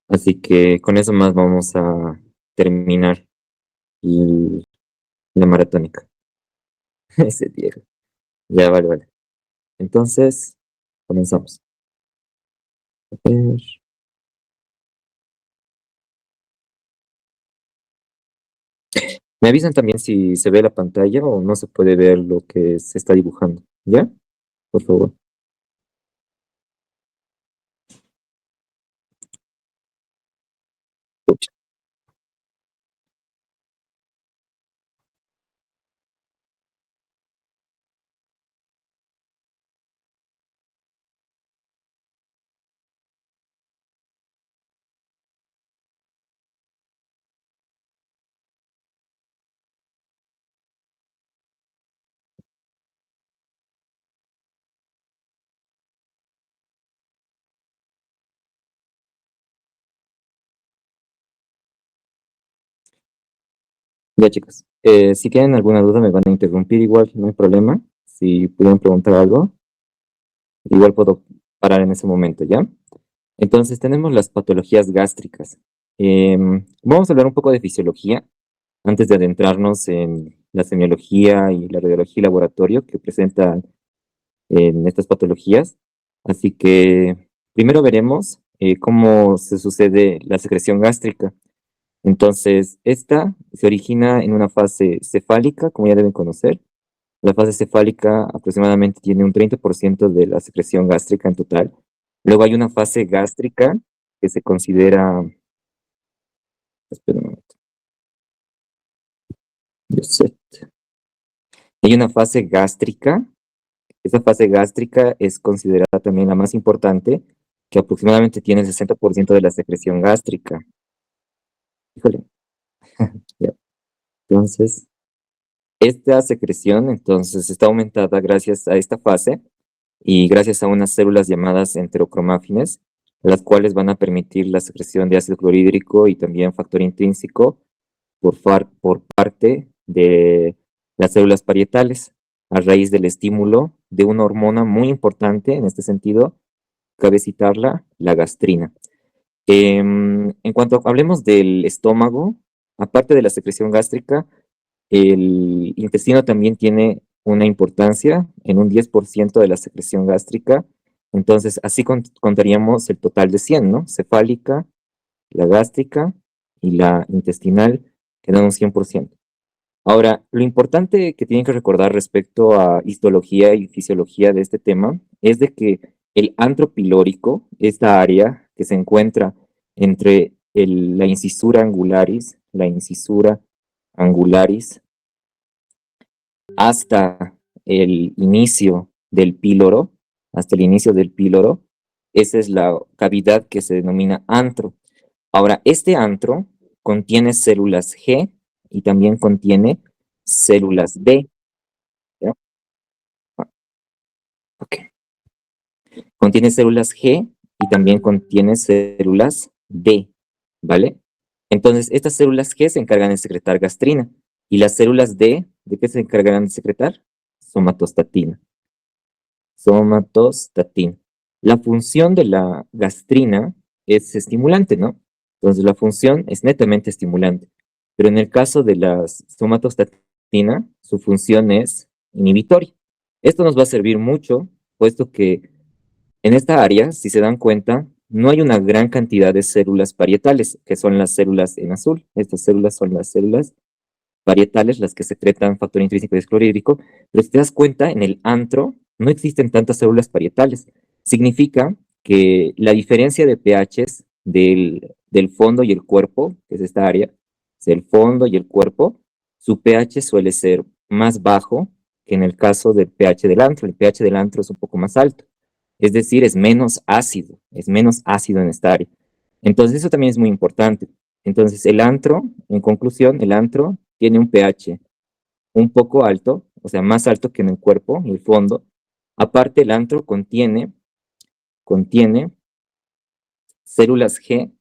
Así que con eso más vamos a terminar y la maratónica. Ese Diego. Ya, vale, vale. Entonces, comenzamos. A ver. Me avisan también si se ve la pantalla o no se puede ver lo que se está dibujando. ¿Ya? Por favor. Ups. Ya, chicos. Si tienen alguna duda me van a interrumpir igual, no hay problema. Si pudieran preguntar algo, igual puedo parar en ese momento, ¿ya? Entonces tenemos las patologías gástricas. Vamos a hablar un poco de fisiología antes de adentrarnos en la semiología y la radiología y laboratorio que presentan en estas patologías. Así que primero veremos cómo se sucede la secreción gástrica. Entonces, esta se origina en una fase cefálica, como ya deben conocer. La fase cefálica aproximadamente tiene un 30% de la secreción gástrica en total. Luego hay una fase gástrica que se considera, espera un momento, yo sé. Hay una fase gástrica. Esa fase gástrica es considerada también la más importante, que aproximadamente tiene el 60% de la secreción gástrica. Híjole, ya. Entonces, esta secreción entonces está aumentada gracias a esta fase y gracias a unas células llamadas enterocromáfines, las cuales van a permitir la secreción de ácido clorhídrico y también factor intrínseco por parte de las células parietales, a raíz del estímulo de una hormona muy importante en este sentido, cabe citarla, la gastrina. En cuanto hablemos del estómago, aparte de la secreción gástrica, el intestino también tiene una importancia en un 10% de la secreción gástrica. Entonces, así contaríamos el total de 100, ¿no? Cefálica, la gástrica y la intestinal, que dan un 100%. Ahora, lo importante que tienen que recordar respecto a histología y fisiología de este tema es de que el antro pilórico, esta área que se encuentra entre la incisura angularis, hasta el inicio del píloro, hasta el inicio del píloro, esa es la cavidad que se denomina antro. Ahora, este antro contiene células G y también contiene células B. ¿Ya? Ah, ok. Contiene células G y también contiene células D, ¿vale? Entonces, estas células G se encargan de secretar gastrina y las células D, ¿de qué se encargarán de secretar? Somatostatina. Somatostatina. La función de la gastrina es estimulante, ¿no? Entonces, la función es netamente estimulante. Pero en el caso de la somatostatina, su función es inhibitoria. Esto nos va a servir mucho, puesto que en esta área, si se dan cuenta, no hay una gran cantidad de células parietales, que son las células en azul. Estas células son las células parietales, las que secretan factor intrínseco y desclorhídrico, pero si te das cuenta, en el antro no existen tantas células parietales. Significa que la diferencia de pHs del fondo y el cuerpo, que es esta área, es el fondo y el cuerpo, su pH suele ser más bajo que en el caso del pH del antro. El pH del antro es un poco más alto, es decir, es menos ácido en esta área. Entonces eso también es muy importante. Entonces el antro, en conclusión, el antro tiene un pH un poco alto, o sea, más alto que en el cuerpo y el fondo. Aparte, el antro contiene células G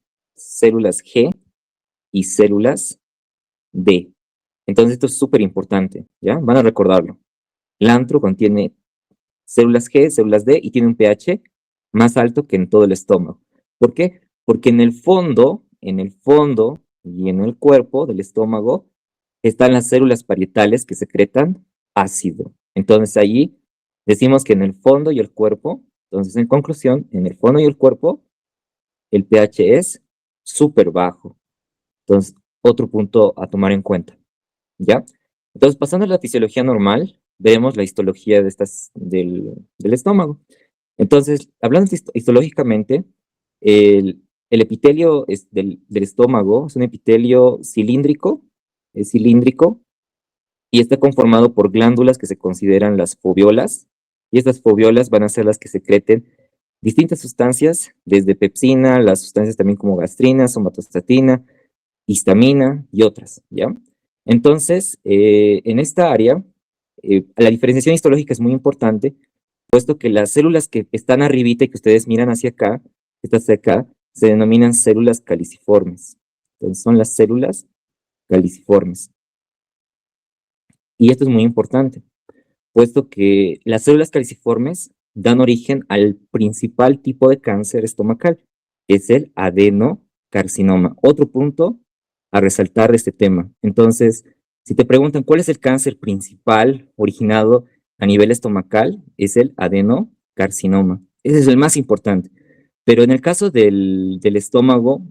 y células D. Entonces esto es súper importante, ¿ya? Van a recordarlo. El antro contiene células G, células D y tiene un pH más alto que en todo el estómago. ¿Por qué? Porque en el fondo y en el cuerpo del estómago están las células parietales que secretan ácido. Entonces allí decimos que en el fondo y el cuerpo, entonces en conclusión, en el fondo y el cuerpo, el pH es súper bajo. Entonces, otro punto a tomar en cuenta, ¿ya? Entonces, pasando a la fisiología normal, vemos la histología del estómago. Entonces, hablando histológicamente, el epitelio del estómago es un epitelio cilíndrico, es cilíndrico, y está conformado por glándulas que se consideran las foviolas, y estas foviolas van a ser las que secreten distintas sustancias, desde pepsina, las sustancias también como gastrina, somatostatina, histamina y otras, ¿ya? Entonces, en esta área, la diferenciación histológica es muy importante, puesto que las células que están arribita y que ustedes miran hacia acá, estas de acá, se denominan células caliciformes. Entonces, son las células caliciformes. Y esto es muy importante, puesto que las células caliciformes dan origen al principal tipo de cáncer estomacal, es el adenocarcinoma. Otro punto a resaltar de este tema. Entonces, si te preguntan cuál es el cáncer principal originado a nivel estomacal, es el adenocarcinoma. Ese es el más importante. Pero en el caso del estómago,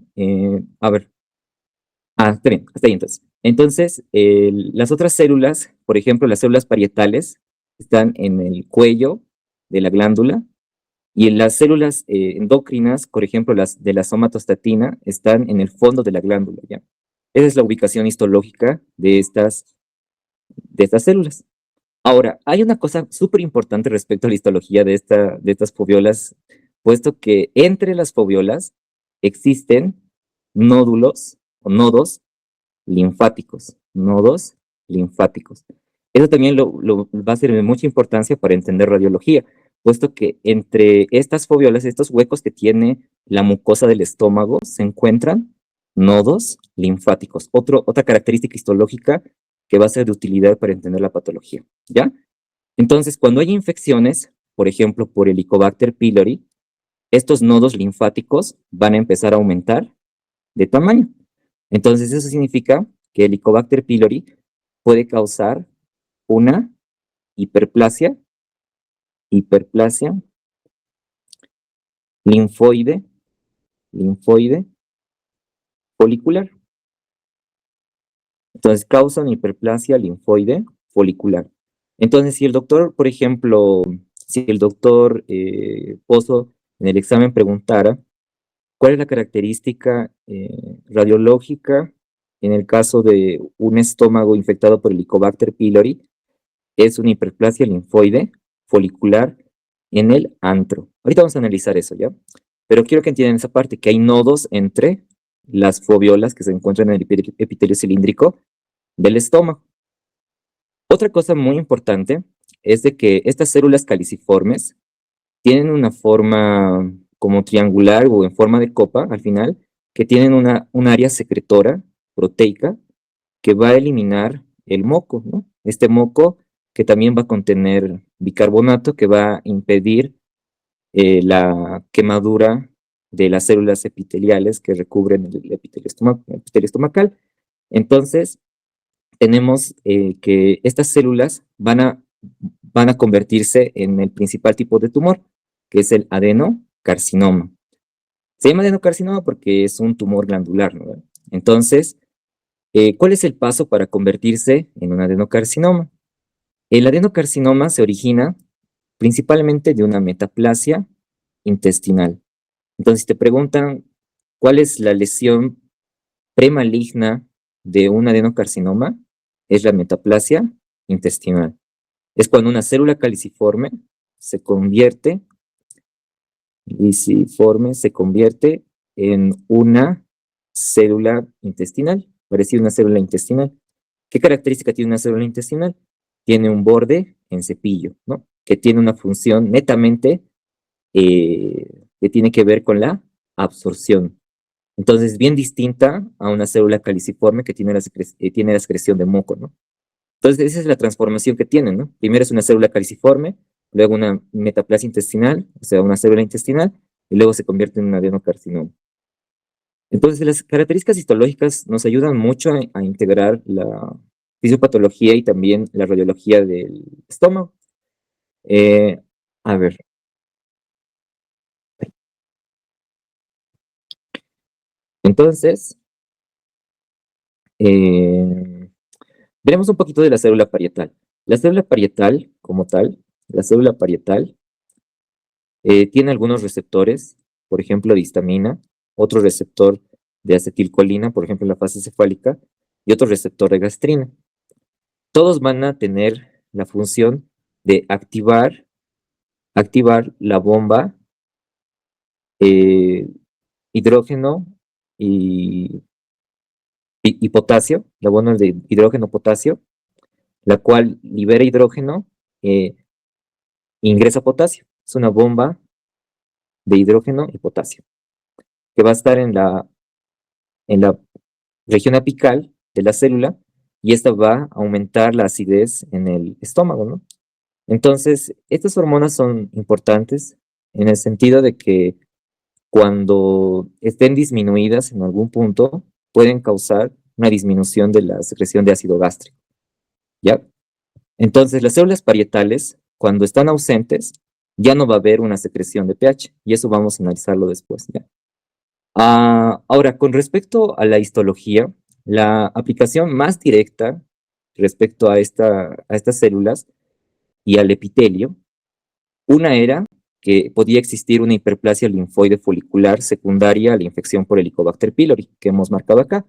a ver, está bien, hasta ahí entonces. Entonces, las otras células, por ejemplo, las células parietales, están en el cuello de la glándula, y en las células endocrinas, por ejemplo, las de la somatostatina, están en el fondo de la glándula, ¿ya? Esa es la ubicación histológica de estas células. Ahora, hay una cosa súper importante respecto a la histología de estas foviolas, puesto que entre las foviolas existen nódulos o nodos linfáticos, nodos linfáticos. Eso también va a ser de mucha importancia para entender radiología, puesto que entre estas foviolas, estos huecos que tiene la mucosa del estómago, se encuentran nodos linfáticos. Otra característica histológica que va a ser de utilidad para entender la patología, ¿ya? Entonces, cuando hay infecciones, por ejemplo, por Helicobacter pylori, estos nodos linfáticos van a empezar a aumentar de tamaño. Entonces, eso significa que el Helicobacter pylori puede causar una hiperplasia linfoide folicular. Entonces, causa una hiperplasia linfoide folicular. Entonces, si el doctor, por ejemplo, si el doctor Pozo en el examen preguntara cuál es la característica radiológica en el caso de un estómago infectado por Helicobacter pylori, es una hiperplasia linfoide folicular en el antro. Ahorita vamos a analizar eso, ¿ya? Pero quiero que entiendan esa parte, que hay nodos entre las foviolas que se encuentran en el epitelio cilíndrico del estómago. Otra cosa muy importante es de que estas células caliciformes tienen una forma como triangular o en forma de copa al final, que tienen un área secretora proteica que va a eliminar el moco, ¿no? Este moco que también va a contener bicarbonato que va a impedir la quemadura de las células epiteliales que recubren el epitelio estomacal. Entonces, tenemos que estas células van a convertirse en el principal tipo de tumor, que es el adenocarcinoma. Se llama adenocarcinoma porque es un tumor glandular, ¿no? Entonces, ¿cuál es el paso para convertirse en un adenocarcinoma? El adenocarcinoma se origina principalmente de una metaplasia intestinal. Entonces, si te preguntan cuál es la lesión premaligna de un adenocarcinoma, es la metaplasia intestinal. Es cuando una célula caliciforme se convierte en una célula intestinal, parecida a una célula intestinal. ¿Qué característica tiene una célula intestinal? Tiene un borde en cepillo, ¿no? Que tiene una función netamente que tiene que ver con la absorción. Entonces, bien distinta a una célula caliciforme que tiene la secreción de moco, ¿no? Entonces, esa es la transformación que tienen, ¿no? Primero es una célula caliciforme, luego una metaplasia intestinal, o sea, una célula intestinal, y luego se convierte en un adenocarcinoma. Entonces, las características histológicas nos ayudan mucho a integrar la fisiopatología y también la radiología del estómago. Eh, a ver, entonces, eh, veremos un poquito de la célula parietal. La célula parietal, como tal, la célula parietal tiene algunos receptores, por ejemplo, de histamina, otro receptor de acetilcolina, por ejemplo, en la fase cefálica, y otro receptor de gastrina. Todos van a tener la función de activar la bomba eh, hidrógeno y, y potasio, la bomba de hidrógeno-potasio, la cual libera hidrógeno, e ingresa potasio. Es una bomba de hidrógeno y potasio, que va a estar en la región apical de la célula, y esta va a aumentar la acidez en el estómago, ¿no? Entonces, estas hormonas son importantes en el sentido de que cuando estén disminuidas en algún punto, pueden causar una disminución de la secreción de ácido gástrico, ¿ya? Entonces, las células parietales, cuando están ausentes, ya no va a haber una secreción de pH, y eso vamos a analizarlo después, ¿ya? Ahora, con respecto a la histología, la aplicación más directa respecto a estas células y al epitelio, una era que podía existir una hiperplasia linfoide folicular secundaria a la infección por Helicobacter pylori, que hemos marcado acá.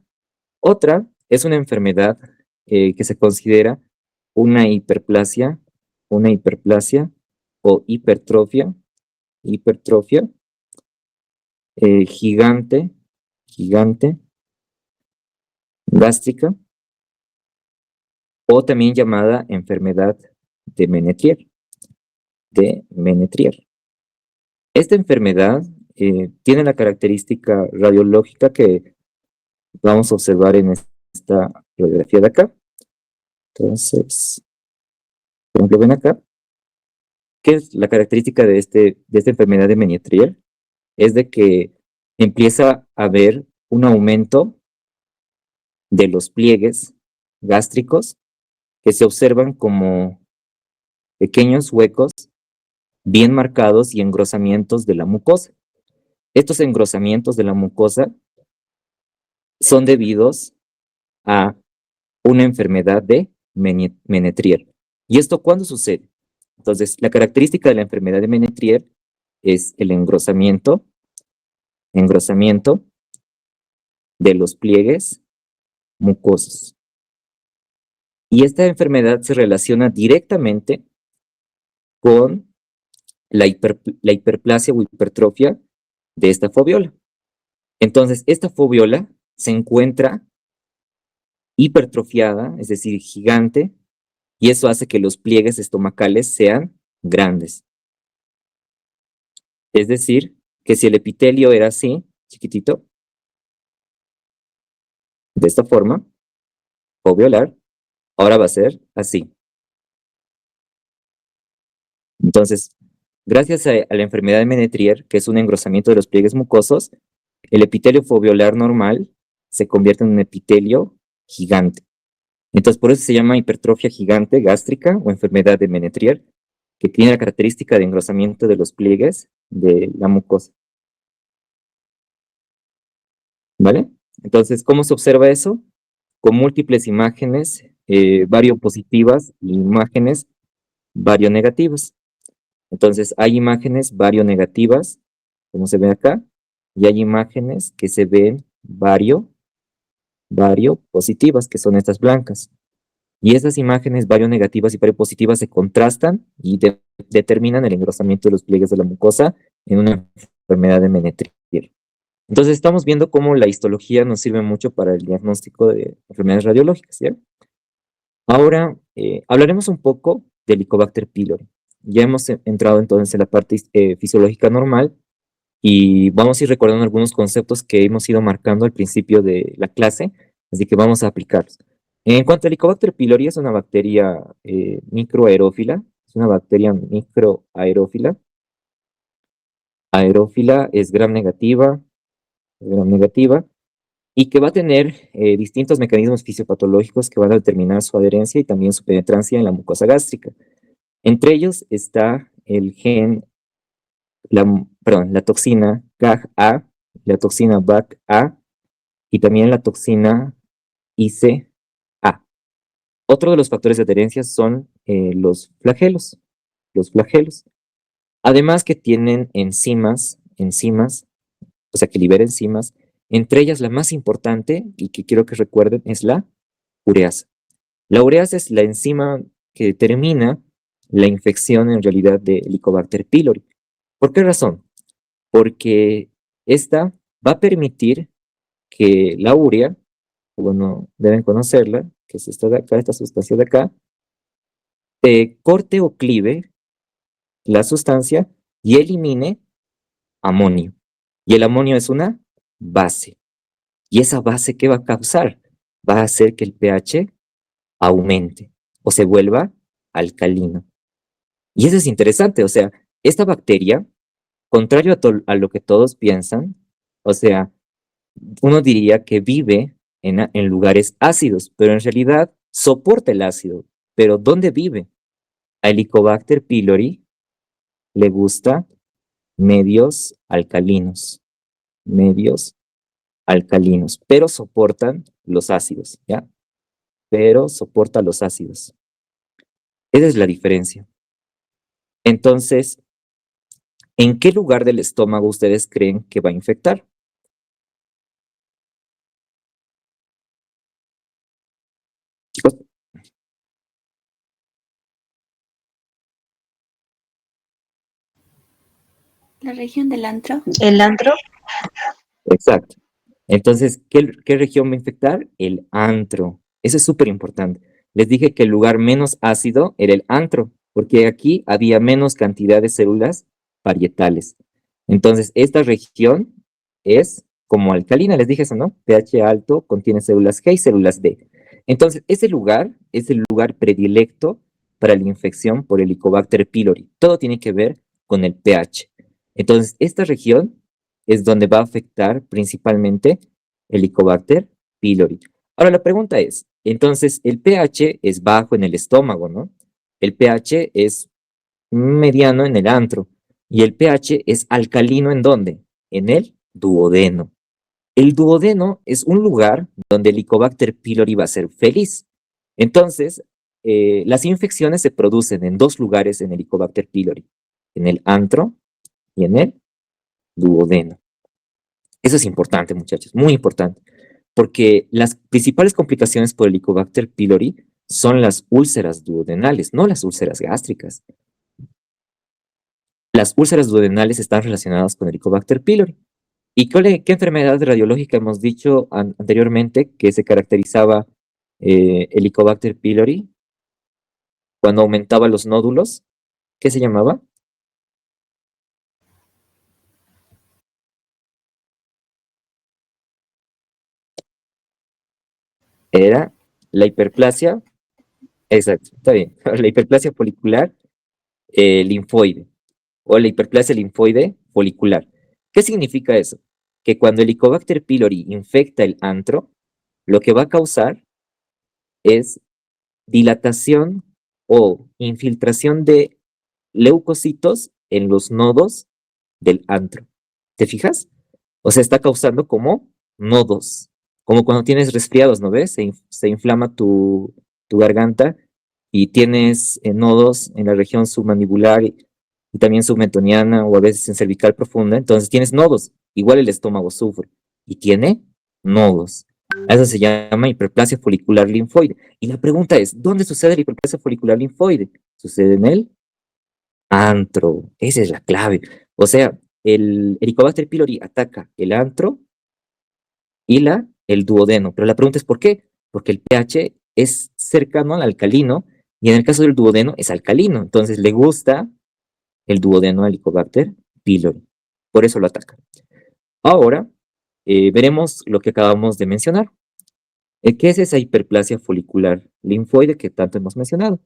Otra es una enfermedad que se considera una hiperplasia o hipertrofia gigante gástrica, o también llamada enfermedad de Menetrier. Esta enfermedad tiene la característica radiológica que vamos a observar en esta radiografía de acá. Entonces, por ejemplo, ven acá, ¿qué es la característica de esta enfermedad de Menetrier? Es de que empieza a haber un aumento de los pliegues gástricos que se observan como pequeños huecos bien marcados y engrosamientos de la mucosa. Estos engrosamientos de la mucosa son debidos a una enfermedad de Menetrier. ¿Y esto cuándo sucede? Entonces, la característica de la enfermedad de Menetrier es el engrosamiento de los pliegues mucosos. Y esta enfermedad se relaciona directamente con la hiperplasia o hipertrofia de esta foviola. Entonces, esta foviola se encuentra hipertrofiada, es decir, gigante, y eso hace que los pliegues estomacales sean grandes. Es decir, que si el epitelio era así, chiquitito, de esta forma, foviolar, ahora va a ser así. Entonces, gracias a la enfermedad de Menetrier, que es un engrosamiento de los pliegues mucosos, el epitelio foviolar normal se convierte en un epitelio gigante. Entonces, por eso se llama hipertrofia gigante gástrica o enfermedad de Menetrier, que tiene la característica de engrosamiento de los pliegues de la mucosa. ¿Vale? Entonces, ¿cómo se observa eso? Con múltiples imágenes variopositivas y imágenes varionegativas. Entonces, hay imágenes varionegativas, como se ve acá, y hay imágenes que se ven variopositivas, que son estas blancas. Y esas imágenes varionegativas y variopositivas se contrastan y determinan el engrosamiento de los pliegues de la mucosa en una enfermedad de Menetrier. Entonces estamos viendo cómo la histología nos sirve mucho para el diagnóstico de enfermedades radiológicas, ¿ya? Ahora hablaremos un poco del Helicobacter pylori. Ya hemos entrado entonces en la parte fisiológica normal y vamos a ir recordando algunos conceptos que hemos ido marcando al principio de la clase, así que vamos a aplicarlos. En cuanto al Helicobacter pylori, es una bacteria microaerófila, es una bacteria microaerófila. Aerófila es gram negativa, y que va a tener distintos mecanismos fisiopatológicos que van a determinar su adherencia y también su penetrancia en la mucosa gástrica. Entre ellos está el gen, la toxina GAG-A, la toxina BAC-A y también la toxina IC-A. Otro de los factores de adherencia son los flagelos. Además que tienen enzimas, o sea, que libera enzimas. Entre ellas, la más importante, y que quiero que recuerden, es la ureasa. La ureasa es la enzima que determina la infección en realidad de Helicobacter pylori. ¿Por qué razón? Porque esta va a permitir que la urea, bueno, deben conocerla, que es esta de acá, esta sustancia de acá, corte o clive la sustancia y elimine amonio. Y el amonio es una base. ¿Y esa base qué va a causar? Va a hacer que el pH aumente o se vuelva alcalino. Y eso es interesante, o sea, esta bacteria, contrario a lo que todos piensan, o sea, uno diría que vive en lugares ácidos, pero en realidad soporta el ácido. ¿Pero dónde vive? A Helicobacter pylori le gusta medios alcalinos, pero soportan los ácidos, ¿ya? Pero soporta los ácidos. Esa es la diferencia. Entonces, ¿en qué lugar del estómago ustedes creen que va a infectar? Chicos, La región del antro. ¿El antro? exacto. Entonces, ¿qué región va a infectar? El antro. Eso es súper importante. Les dije que el lugar menos ácido era el antro, porque aquí había menos cantidad de células parietales. Entonces, esta región es como alcalina, les dije eso, ¿no? pH alto contiene células G y células D. Entonces, ese lugar es el lugar predilecto para la infección por Helicobacter pylori. Todo tiene que ver con el pH. Entonces, esta región es donde va a afectar principalmente Helicobacter pylori. Ahora la pregunta es, entonces el pH es bajo en el estómago, ¿no? El pH es mediano en el antro y el pH es alcalino ¿en dónde? En el duodeno. El duodeno es un lugar donde Helicobacter pylori va a ser feliz. Entonces, las infecciones se producen en dos lugares en Helicobacter pylori, en el antro y en el duodeno. Eso es importante, muchachos, muy importante, porque las principales complicaciones por Helicobacter pylori son las úlceras duodenales, no las úlceras gástricas. Las úlceras duodenales están relacionadas con Helicobacter pylori. ¿Y qué enfermedad radiológica hemos dicho anteriormente que se caracterizaba Helicobacter pylori cuando aumentaba los nódulos? ¿Qué se llamaba? Era la hiperplasia, exacto, está bien, la hiperplasia folicular linfoide o la hiperplasia linfoide folicular. ¿Qué significa eso? Que cuando el Helicobacter pylori infecta el antro, lo que va a causar es dilatación o infiltración de leucocitos en los nodos del antro. ¿Te fijas? O sea, está causando como nodos, como cuando tienes resfriados, ¿no ves? Se inflama tu garganta y tienes nodos en la región submandibular y también submentoniana o a veces en cervical profunda. Entonces tienes nodos, igual el estómago sufre y tiene nodos. A eso se llama hiperplasia folicular linfoide. Y la pregunta es, ¿dónde sucede la hiperplasia folicular linfoide? Sucede en el antro. Esa es la clave. O sea, el Helicobacter pylori ataca el antro y el duodeno. Pero la pregunta es ¿por qué? Porque el pH es cercano al alcalino y en el caso del duodeno es alcalino. Entonces le gusta el duodeno al Helicobacter pylori. Por eso lo ataca. Ahora veremos lo que acabamos de mencionar. ¿Qué es esa hiperplasia folicular linfoide que tanto hemos mencionado?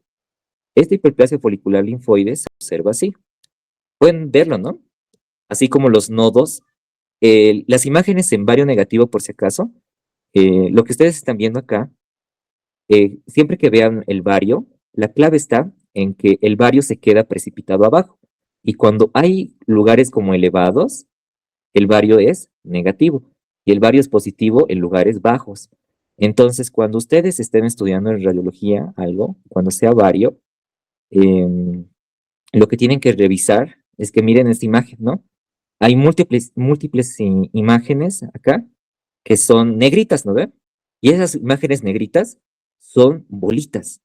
Esta hiperplasia folicular linfoide se observa así. Pueden verlo, ¿no? Así como los nodos. Las imágenes en vario negativo, por si acaso, Lo que ustedes están viendo acá, siempre que vean el bario, la clave está en que el bario se queda precipitado abajo. Y cuando hay lugares como elevados, el bario es negativo y el bario es positivo en lugares bajos. Entonces, cuando ustedes estén estudiando en radiología algo, cuando sea bario, lo que tienen que revisar es que miren esta imagen, ¿no? Hay múltiples imágenes acá que son negritas, ¿no ven? Y esas imágenes negritas son bolitas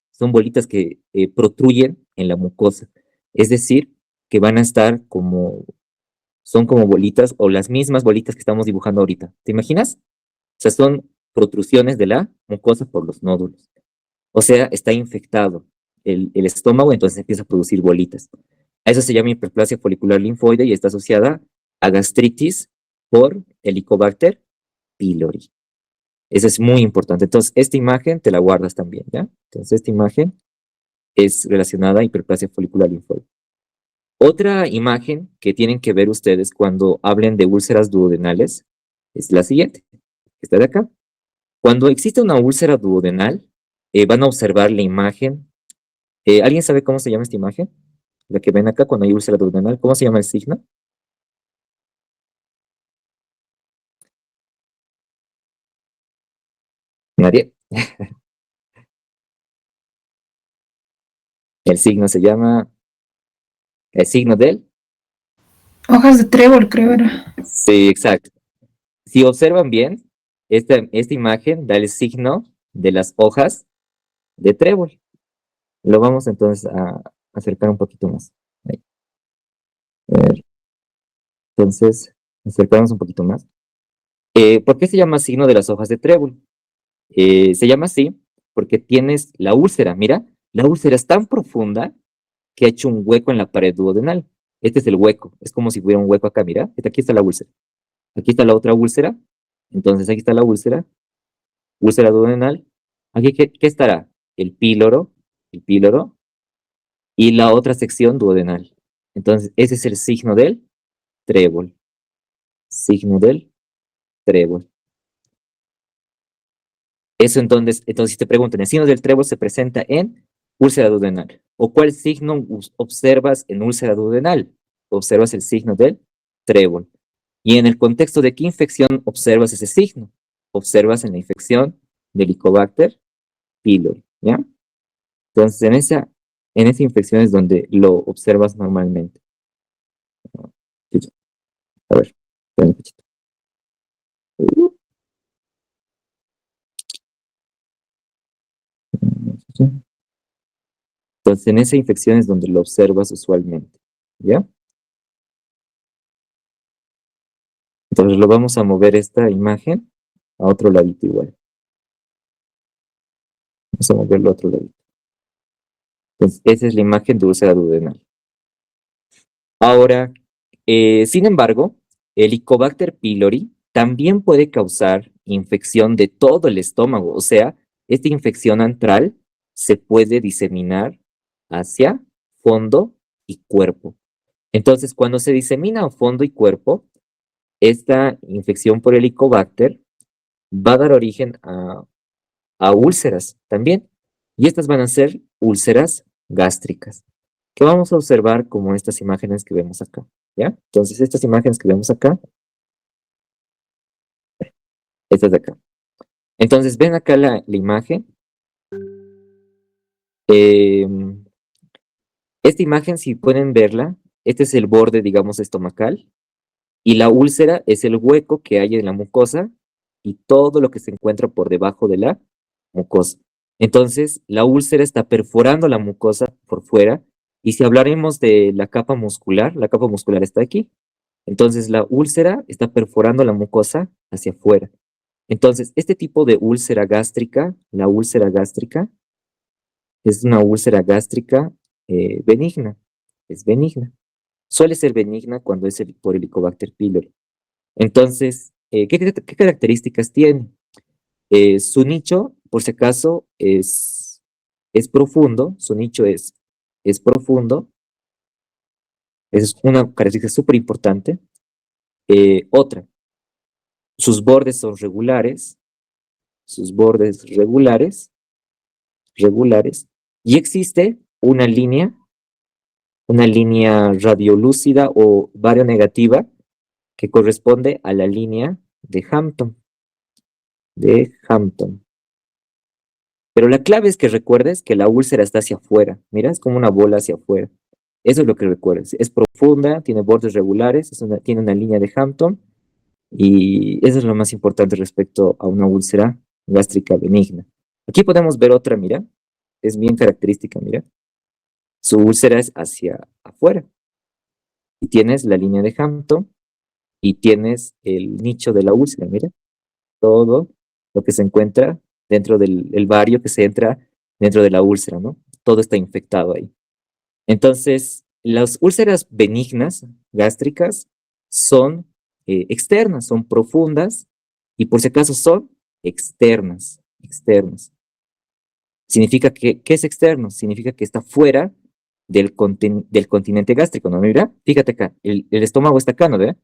que protruyen en la mucosa. Es decir, que van a estar como, son como bolitas o las mismas bolitas que estamos dibujando ahorita. ¿Te imaginas? O sea, son protrusiones de la mucosa por los nódulos. O sea, está infectado el estómago, entonces empieza a producir bolitas. A eso se llama hiperplasia folicular linfoide y está asociada a gastritis por Helicobacter pylori. Eso es muy importante. Entonces, esta imagen te la guardas también, ¿ya? Entonces, esta imagen es relacionada a hiperplasia folicular linfoide. Otra imagen que tienen que ver ustedes cuando hablen de úlceras duodenales es la siguiente. Esta de acá. Cuando existe una úlcera duodenal, van a observar la imagen. ¿Alguien sabe cómo se llama esta imagen? La que ven acá cuando hay úlcera duodenal. ¿Cómo se llama el signo? Nadie. El signo se llama el signo del. Hojas de trébol, creo era. Sí, exacto. Si observan bien, esta imagen da el signo de las hojas de trébol. Lo vamos entonces a acercar un poquito más. Ahí. A ver, entonces, acercamos un poquito más. ¿Por qué se llama signo de las hojas de trébol? Se llama así porque tienes la úlcera. Mira, la úlcera es tan profunda que ha hecho un hueco en la pared duodenal. Este es el hueco. Es como si hubiera un hueco acá, mira. Aquí está la úlcera. Aquí está la otra úlcera. Entonces aquí está la úlcera. Úlcera duodenal. Aquí, ¿qué estará? El píloro y la otra sección duodenal. Entonces, ese es el signo del trébol. Signo del trébol. Eso entonces si te preguntan, el signo del trébol se presenta en úlcera duodenal. ¿O cuál signo observas en úlcera duodenal? Observas el signo del trébol. Y en el contexto de qué infección observas ese signo? Observas en la infección del Helicobacter pylori, ¿ya? Entonces, en esa infección es donde lo observas normalmente. A ver, espera un poquito. Entonces, en esa infección es donde lo observas usualmente, ¿ya? Entonces, lo vamos a mover esta imagen a otro ladito igual. Vamos a moverlo a otro ladito. Entonces, esa es la imagen de úlcera duodenal. Ahora, sin embargo, el Helicobacter pylori también puede causar infección de todo el estómago. O sea, esta infección antral se puede diseminar hacia fondo y cuerpo. Entonces, cuando se disemina a fondo y cuerpo, esta infección por Helicobacter va a dar origen a úlceras también. Y estas van a ser úlceras gástricas, que vamos a observar como estas imágenes que vemos acá, ¿ya? Entonces, estas imágenes que vemos acá, estas de acá. Entonces, ven acá la imagen. Esta imagen, si pueden verla, este es el borde, digamos, estomacal, y la úlcera es el hueco que hay en la mucosa y todo lo que se encuentra por debajo de la mucosa. Entonces, la úlcera está perforando la mucosa por fuera, y si hablaremos de la capa muscular está aquí. Entonces, la úlcera está perforando la mucosa hacia afuera. Entonces, este tipo de úlcera gástrica, la úlcera gástrica, es una úlcera gástrica benigna. Es benigna. Suele ser benigna cuando es por Helicobacter pylori. Entonces, ¿qué características tiene? Su nicho, por si acaso, es profundo. Su nicho es profundo. Es una característica súper importante. Otra, sus bordes son regulares. sus bordes regulares, y existe una línea radiolúcida o varionegativa que corresponde a la línea de Hampton. Pero la clave es que recuerdes que la úlcera está hacia afuera. Mira, es como una bola hacia afuera. Eso es lo que recuerdes. Es profunda, tiene bordes regulares, tiene una línea de Hampton, y eso es lo más importante respecto a una úlcera gástrica benigna. Aquí podemos ver otra, mira. Es bien característica, mira. Su úlcera es hacia afuera. Y tienes la línea de Hampton y tienes el nicho de la úlcera, mira. Todo lo que se encuentra dentro del vario que se entra dentro de la úlcera, ¿no? Todo está infectado ahí. Entonces, las úlceras benignas gástricas son externas, son profundas, y por si acaso son externas. Significa que, ¿qué es externo? Significa que está fuera del continente gástrico, ¿no? Mira, fíjate acá, el estómago está acá, ¿no ve?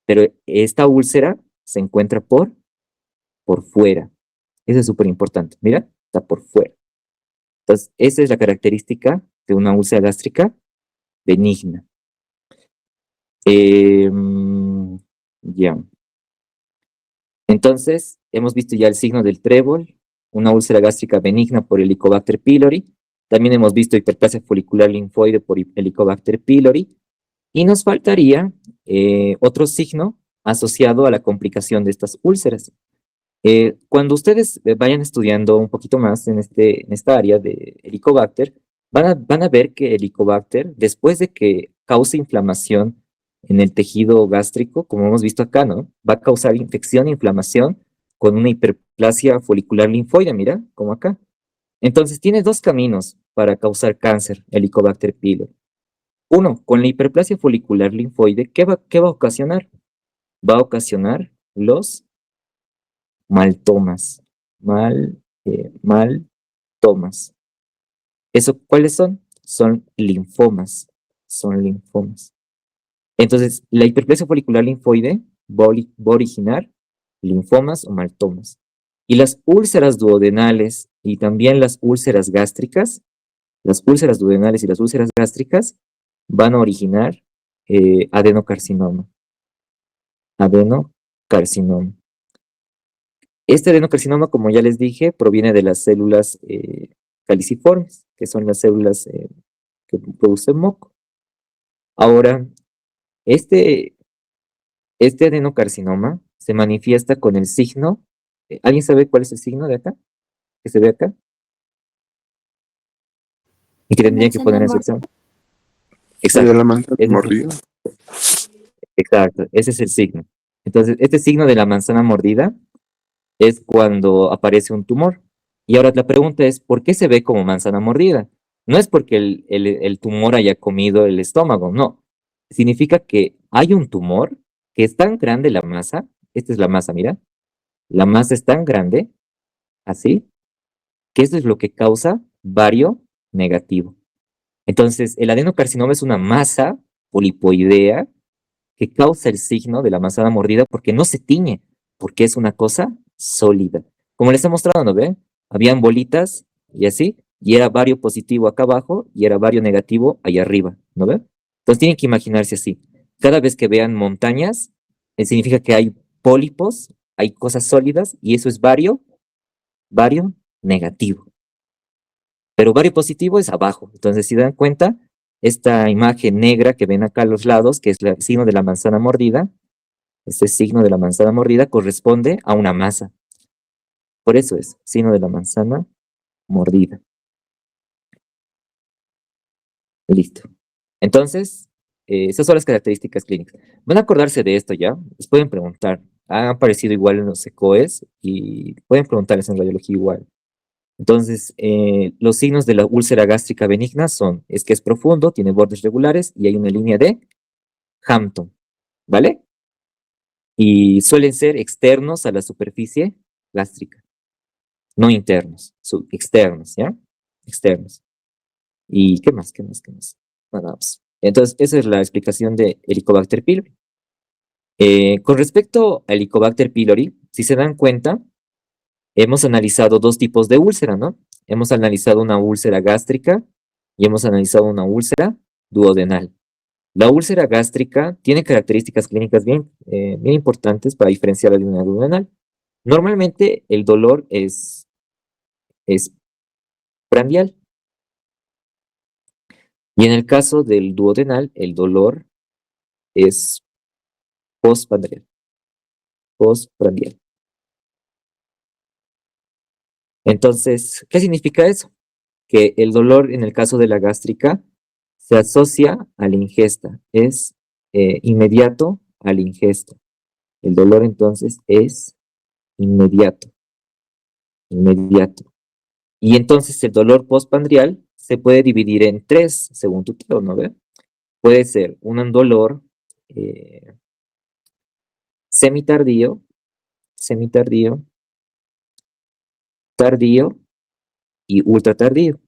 Pero esta úlcera se encuentra por fuera. Eso es súper importante. Mira, está por fuera. Entonces, esa es la característica de una úlcera gástrica benigna. Ya. Entonces, hemos visto ya el signo del trébol, una úlcera gástrica benigna por Helicobacter pylori. También hemos visto hiperplasia folicular linfoide por Helicobacter pylori. Y nos faltaría otro signo asociado a la complicación de estas úlceras. Cuando ustedes vayan estudiando un poquito más en esta área de Helicobacter, van a ver que Helicobacter, después de que cause inflamación en el tejido gástrico, como hemos visto acá, ¿no? Va a causar infección e inflamación con una hiperplasia folicular linfoide, mira, como acá. Entonces, tiene dos caminos para causar cáncer, Helicobacter pylori. Uno, con la hiperplasia folicular linfoide, ¿qué va a ocasionar? Va a ocasionar los maltomas. Maltomas. ¿Eso cuáles son? Son linfomas. Entonces, la hiperplasia folicular linfoide va a originar linfomas o maltomas. Y las úlceras duodenales y también las úlceras gástricas, las úlceras duodenales y las úlceras gástricas van a originar adenocarcinoma. Este adenocarcinoma, como ya les dije, proviene de las células caliciformes, que son las células que producen moco. Ahora, este adenocarcinoma se manifiesta con el signo. ¿Alguien sabe cuál es el signo de acá? ¿Que se ve acá? Y que tendría que poner en sección. Exacto. De la manzana mordida. Exacto, ese es el signo. Entonces, este signo de la manzana mordida es cuando aparece un tumor. Y ahora la pregunta es, ¿por qué se ve como manzana mordida? No es porque el tumor haya comido el estómago, no. Significa que hay un tumor que es tan grande la masa, esta es la masa, mira, la masa es tan grande, así, que eso es lo que causa vario negativo. Entonces, el adenocarcinoma es una masa polipoidea que causa el signo de la manzana mordida porque no se tiñe, porque es una cosa sólida. Como les he mostrado, ¿no ven? Habían bolitas y así, y era vario positivo acá abajo y era vario negativo allá arriba, ¿no ven? Entonces tienen que imaginarse así. Cada vez que vean montañas, significa que hay pólipos, hay cosas sólidas, y eso es vario negativo. Pero vario positivo es abajo. Entonces, si dan cuenta, esta imagen negra que ven acá a los lados, que es el signo de la manzana mordida, este signo de la manzana mordida corresponde a una masa. Por eso es signo de la manzana mordida. Listo. Entonces, esas son las características clínicas. Van a acordarse de esto ya. Les pueden preguntar. Han aparecido igual en los ECOES y pueden preguntarles en radiología igual. Entonces, los signos de la úlcera gástrica benigna es que es profundo, tiene bordes regulares y hay una línea de Hampton, ¿vale? Y suelen ser externos a la superficie gástrica, no internos, externos, ¿ya? Externos. ¿Y qué más? Nada más. Entonces, esa es la explicación de Helicobacter pylori. Con respecto a Helicobacter pylori, si se dan cuenta, hemos analizado dos tipos de úlcera, ¿no? Hemos analizado una úlcera gástrica y hemos analizado una úlcera duodenal. La úlcera gástrica tiene características clínicas bien importantes para diferenciarla de una duodenal. Normalmente el dolor es prandial. Y en el caso del duodenal, el dolor es postprandial. Postprandial. Entonces, ¿qué significa eso? Que el dolor en el caso de la gástrica se asocia a la ingesta, es inmediato a la ingesta. El dolor entonces es inmediato. Y entonces el dolor postprandial se puede dividir en tres, según tu tío, ¿no ve? Puede ser un dolor semitardío, tardío y ultratardío.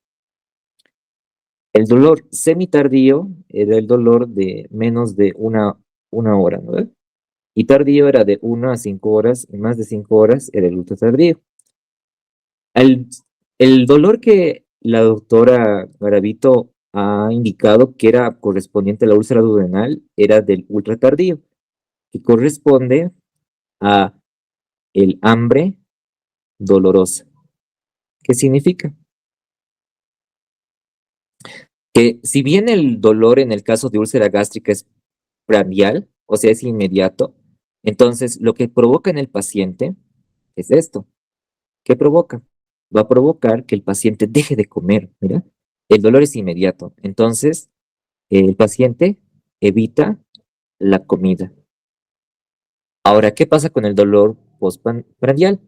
El dolor semitardío era el dolor de menos de una hora, ¿no ve? Y tardío era de 1 a 5 horas, y más de 5 horas era el ultratardío. El dolor que la doctora Garavito ha indicado que era correspondiente a la úlcera duodenal era del ultratardío, que corresponde a el hambre dolorosa. ¿Qué significa? Que si bien el dolor en el caso de úlcera gástrica es prandial, o sea, es inmediato, entonces lo que provoca en el paciente es esto. ¿Qué provoca? Va a provocar que el paciente deje de comer, mira. El dolor es inmediato, entonces el paciente evita la comida. Ahora, ¿qué pasa con el dolor postprandial?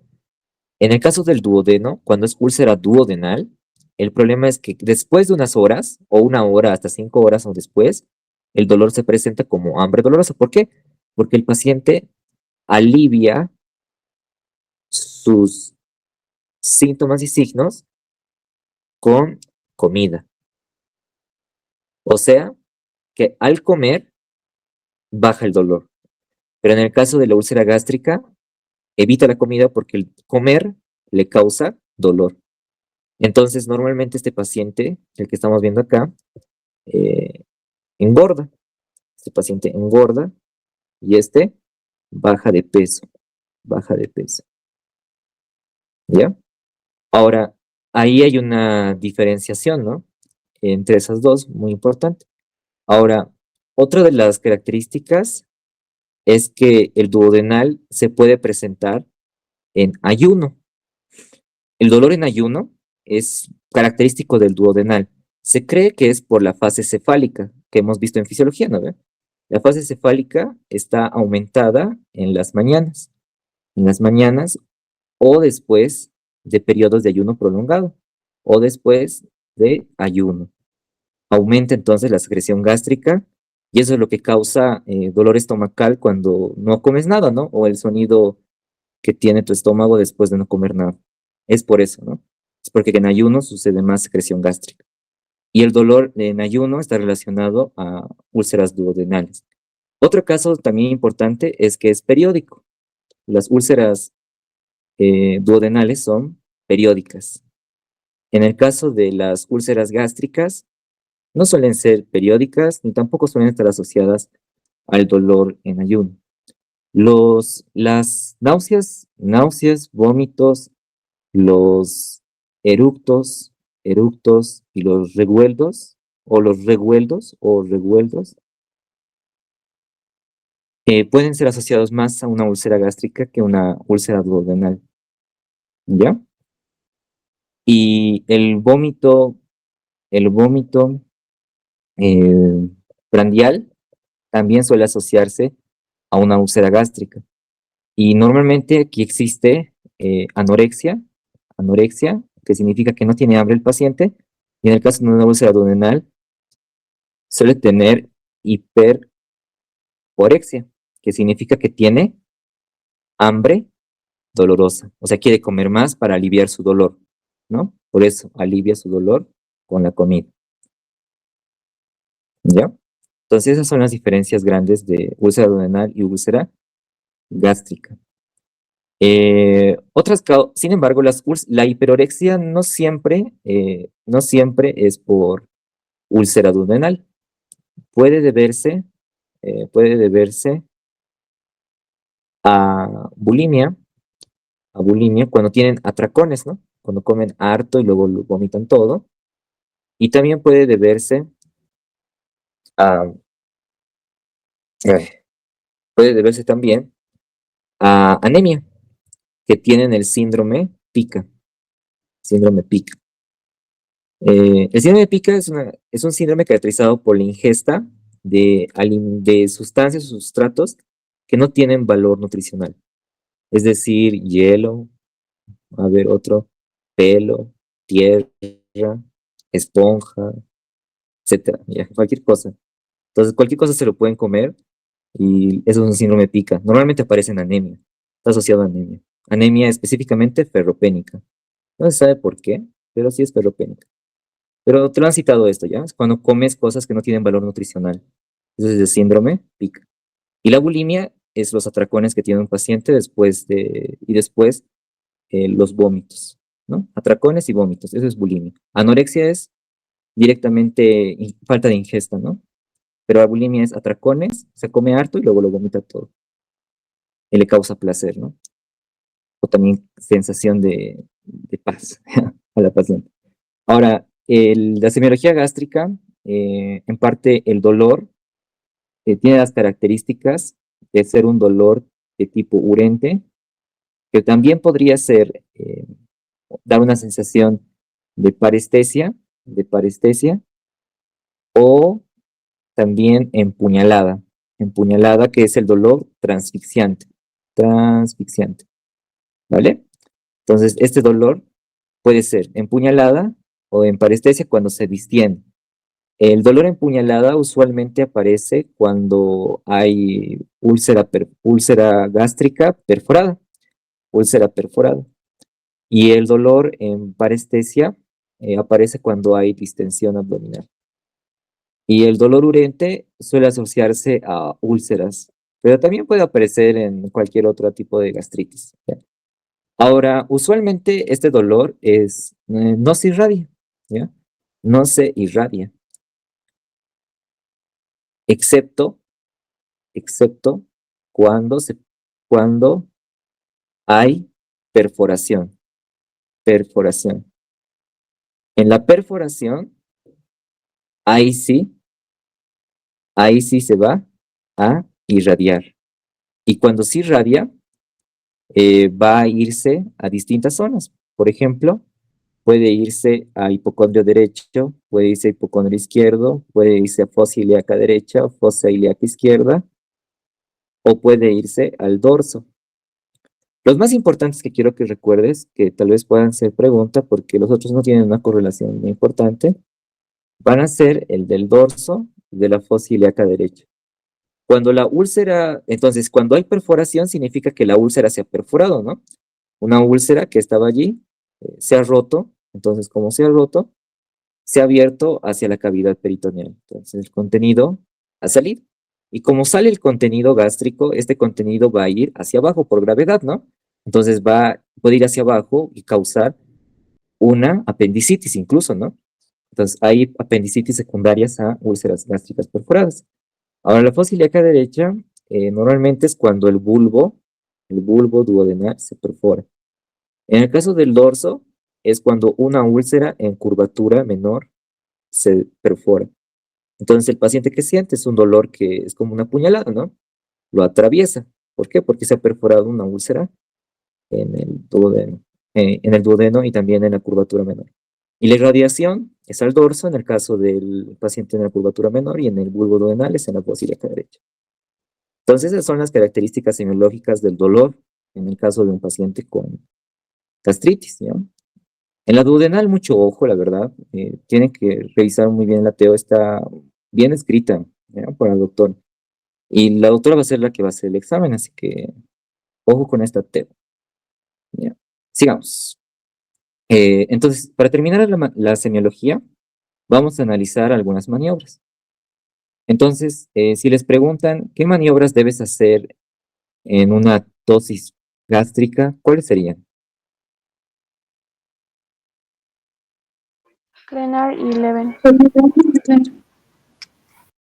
En el caso del duodeno, cuando es úlcera duodenal, el problema es que después de unas horas, o 1 hora hasta 5 horas o después, el dolor se presenta como hambre dolorosa. ¿Por qué? Porque el paciente alivia sus síntomas y signos con comida. O sea, que al comer baja el dolor. Pero en el caso de la úlcera gástrica, evita la comida porque el comer le causa dolor. Entonces, normalmente este paciente, el que estamos viendo acá, engorda. Este paciente engorda y este baja de peso. ¿Ya? Ahora, ahí hay una diferenciación, ¿no? Entre esas dos, muy importante. Ahora, otra de las características es que el duodenal se puede presentar en ayuno. El dolor en ayuno es característico del duodenal. Se cree que es por la fase cefálica que hemos visto en fisiología, ¿no ve? La fase cefálica está aumentada en las mañanas o después de periodos de ayuno prolongado o después de ayuno. Aumenta entonces la secreción gástrica y eso es lo que causa dolor estomacal cuando no comes nada, ¿no? O el sonido que tiene tu estómago después de no comer nada. Es por eso, ¿no? Es porque en ayuno sucede más secreción gástrica. Y el dolor en ayuno está relacionado a úlceras duodenales. Otro caso también importante es que es periódico. Las úlceras duodenales son periódicas. En el caso de las úlceras gástricas, no suelen ser periódicas ni tampoco suelen estar asociadas al dolor en ayuno. Las náuseas, vómitos, los eructos y los revueldos, pueden ser asociados más a una úlcera gástrica que una úlcera duodenal. ¿Ya? Y el vómito prandial también suele asociarse a una úlcera gástrica. Y normalmente aquí existe anorexia, que significa que no tiene hambre el paciente, y en el caso de una úlcera duodenal suele tener hiperorexia, que significa que tiene hambre dolorosa, o sea, quiere comer más para aliviar su dolor, ¿no? Por eso alivia su dolor con la comida. ¿Ya? Entonces esas son las diferencias grandes de úlcera duodenal y úlcera gástrica. Sin embargo, la hiperorexia no siempre es por úlcera duodenal. Puede deberse a bulimia cuando tienen atracones, ¿no? Cuando comen harto y luego lo vomitan todo. Y también puede deberse a, también a anemia, que tienen el síndrome pica. Síndrome pica. El síndrome de pica es un síndrome caracterizado por la ingesta de sustancias o sustratos que no tienen valor nutricional. Es decir, hielo, a ver otro, pelo, tierra, esponja, etcétera, ya, cualquier cosa. Entonces, cualquier cosa se lo pueden comer y eso es un síndrome de pica. Normalmente aparece en anemia, está asociado a anemia. Anemia específicamente ferropénica. No se sabe por qué, pero sí es ferropénica. Pero te lo han citado esto, ¿ya? Es cuando comes cosas que no tienen valor nutricional. Eso es el síndrome pica. Y la bulimia es los atracones que tiene un paciente después los vómitos, ¿no? Atracones y vómitos, eso es bulimia. Anorexia es directamente falta de ingesta, ¿no? Pero la bulimia es atracones, se come harto y luego lo vomita todo. Y le causa placer, ¿no? O también sensación de paz a la paciente. Ahora, la semiología gástrica, en parte el dolor, tiene las características de ser un dolor de tipo urente, que también podría dar una sensación de parestesia, o también empuñalada, que es el dolor transfixiante, ¿vale? Entonces, este dolor puede ser empuñalada o en parestesia cuando se distiende. El dolor empuñalada usualmente aparece cuando hay úlcera gástrica perforada, Y el dolor en parestesia aparece cuando hay distensión abdominal. Y el dolor urente suele asociarse a úlceras, pero también puede aparecer en cualquier otro tipo de gastritis, ¿ya? Ahora, usualmente este dolor no se irradia, ¿ya? No se irradia, excepto cuando, cuando hay perforación. En la perforación, ahí sí se va a irradiar. Y cuando se irradia, va a irse a distintas zonas. Por ejemplo, puede irse a hipocondrio derecho, puede irse a hipocondrio izquierdo, puede irse a fosa ilíaca derecha o fosa ilíaca izquierda, o puede irse al dorso. Los más importantes que quiero que recuerdes, que tal vez puedan ser pregunta, porque los otros no tienen una correlación muy importante, van a ser el del dorso y de la fosa ilíaca derecha. Entonces, cuando hay perforación, significa que la úlcera se ha perforado, ¿no? Una úlcera que estaba allí, se ha roto, entonces, como se ha roto, se ha abierto hacia la cavidad peritoneal. Entonces, el contenido ha salido. Y como sale el contenido gástrico, este contenido va a ir hacia abajo por gravedad, ¿no? Entonces, puede ir hacia abajo y causar una apendicitis incluso, ¿no? Entonces, hay apendicitis secundarias a úlceras gástricas perforadas. Ahora, la fosa ilíaca derecha normalmente es cuando el bulbo duodenal se perfora. En el caso del dorso, es cuando una úlcera en curvatura menor se perfora. Entonces, el paciente que siente es un dolor que es como una puñalada, ¿no? Lo atraviesa. ¿Por qué? Porque se ha perforado una úlcera en el duodeno y también en la curvatura menor. Y la irradiación es al dorso en el caso del paciente en la curvatura menor y en el bulbo duodenal es en la fosa ilíaca derecha. Entonces, esas son las características semiológicas del dolor en el caso de un paciente con gastritis, ¿no? En la duodenal, mucho ojo, la verdad. Tienen que revisar muy bien la TEO, está bien escrita, ¿ya? Por el doctor. Y la doctora va a ser la que va a hacer el examen, así que ojo con esta TEO. ¿Ya? Sigamos. Entonces, para terminar la semiología, vamos a analizar algunas maniobras. Entonces, si les preguntan, ¿qué maniobras debes hacer en una tosis gástrica, ¿cuáles serían? Glenar y Leven.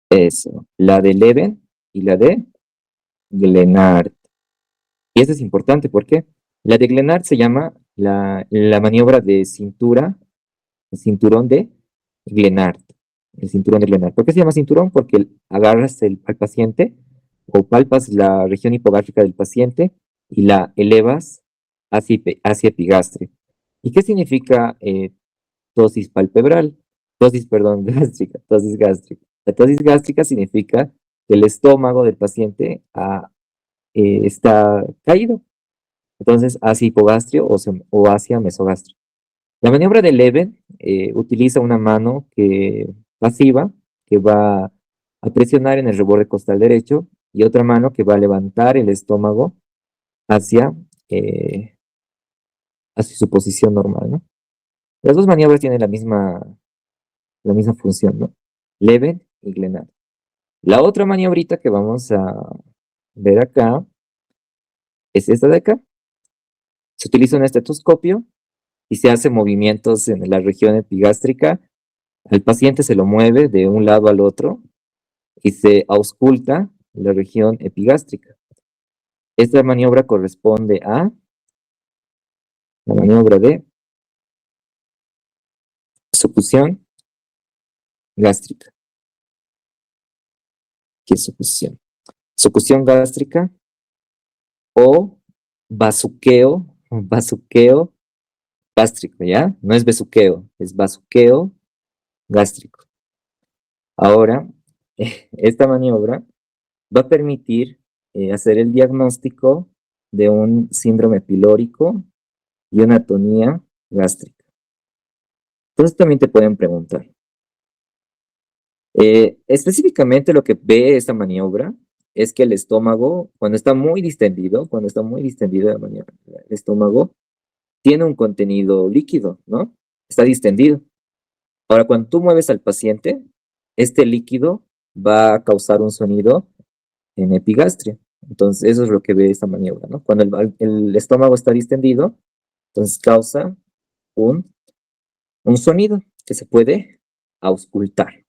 Eso, la de Leven y la de Glenard. Y eso es importante, ¿por qué? La de Glenard se llama la maniobra de cintura, el cinturón de Glenard. El cinturón de Glenard. ¿Por qué se llama cinturón? Porque agarras al paciente o palpas la región hipogástrica del paciente y la elevas hacia epigastrio. ¿Y qué significa tosis palpebral? Tosis, perdón, gástrica, tosis gástrica. La tosis gástrica significa que el estómago del paciente está caído. Entonces, hacia hipogastrio o hacia mesogastrio. La maniobra de Leven utiliza una mano pasiva que va a presionar en el reborde costal derecho y otra mano que va a levantar el estómago hacia, eh, hacia su posición normal, ¿no? Las dos maniobras tienen la misma función, ¿no? Leven y Glenard. La otra maniobrita que vamos a ver acá es esta de acá. Se utiliza un estetoscopio y se hace movimientos en la región epigástrica. Al paciente se lo mueve de un lado al otro y se ausculta la región epigástrica. Esta maniobra corresponde a la maniobra de succión gástrica. ¿Qué es succión? Succión gástrica o bazuqueo gástrico, ¿ya? No es besuqueo, es bazuqueo gástrico. Ahora, esta maniobra va a permitir hacer el diagnóstico de un síndrome pilórico y una atonía gástrica. Entonces también te pueden preguntar. Específicamente lo que ve esta maniobra es que el estómago, cuando está muy distendido el estómago, tiene un contenido líquido, ¿no? Está distendido. Ahora, cuando tú mueves al paciente, este líquido va a causar un sonido en epigastria. Entonces, eso es lo que ve esta maniobra, ¿no? Cuando el estómago está distendido, entonces causa un sonido que se puede auscultar.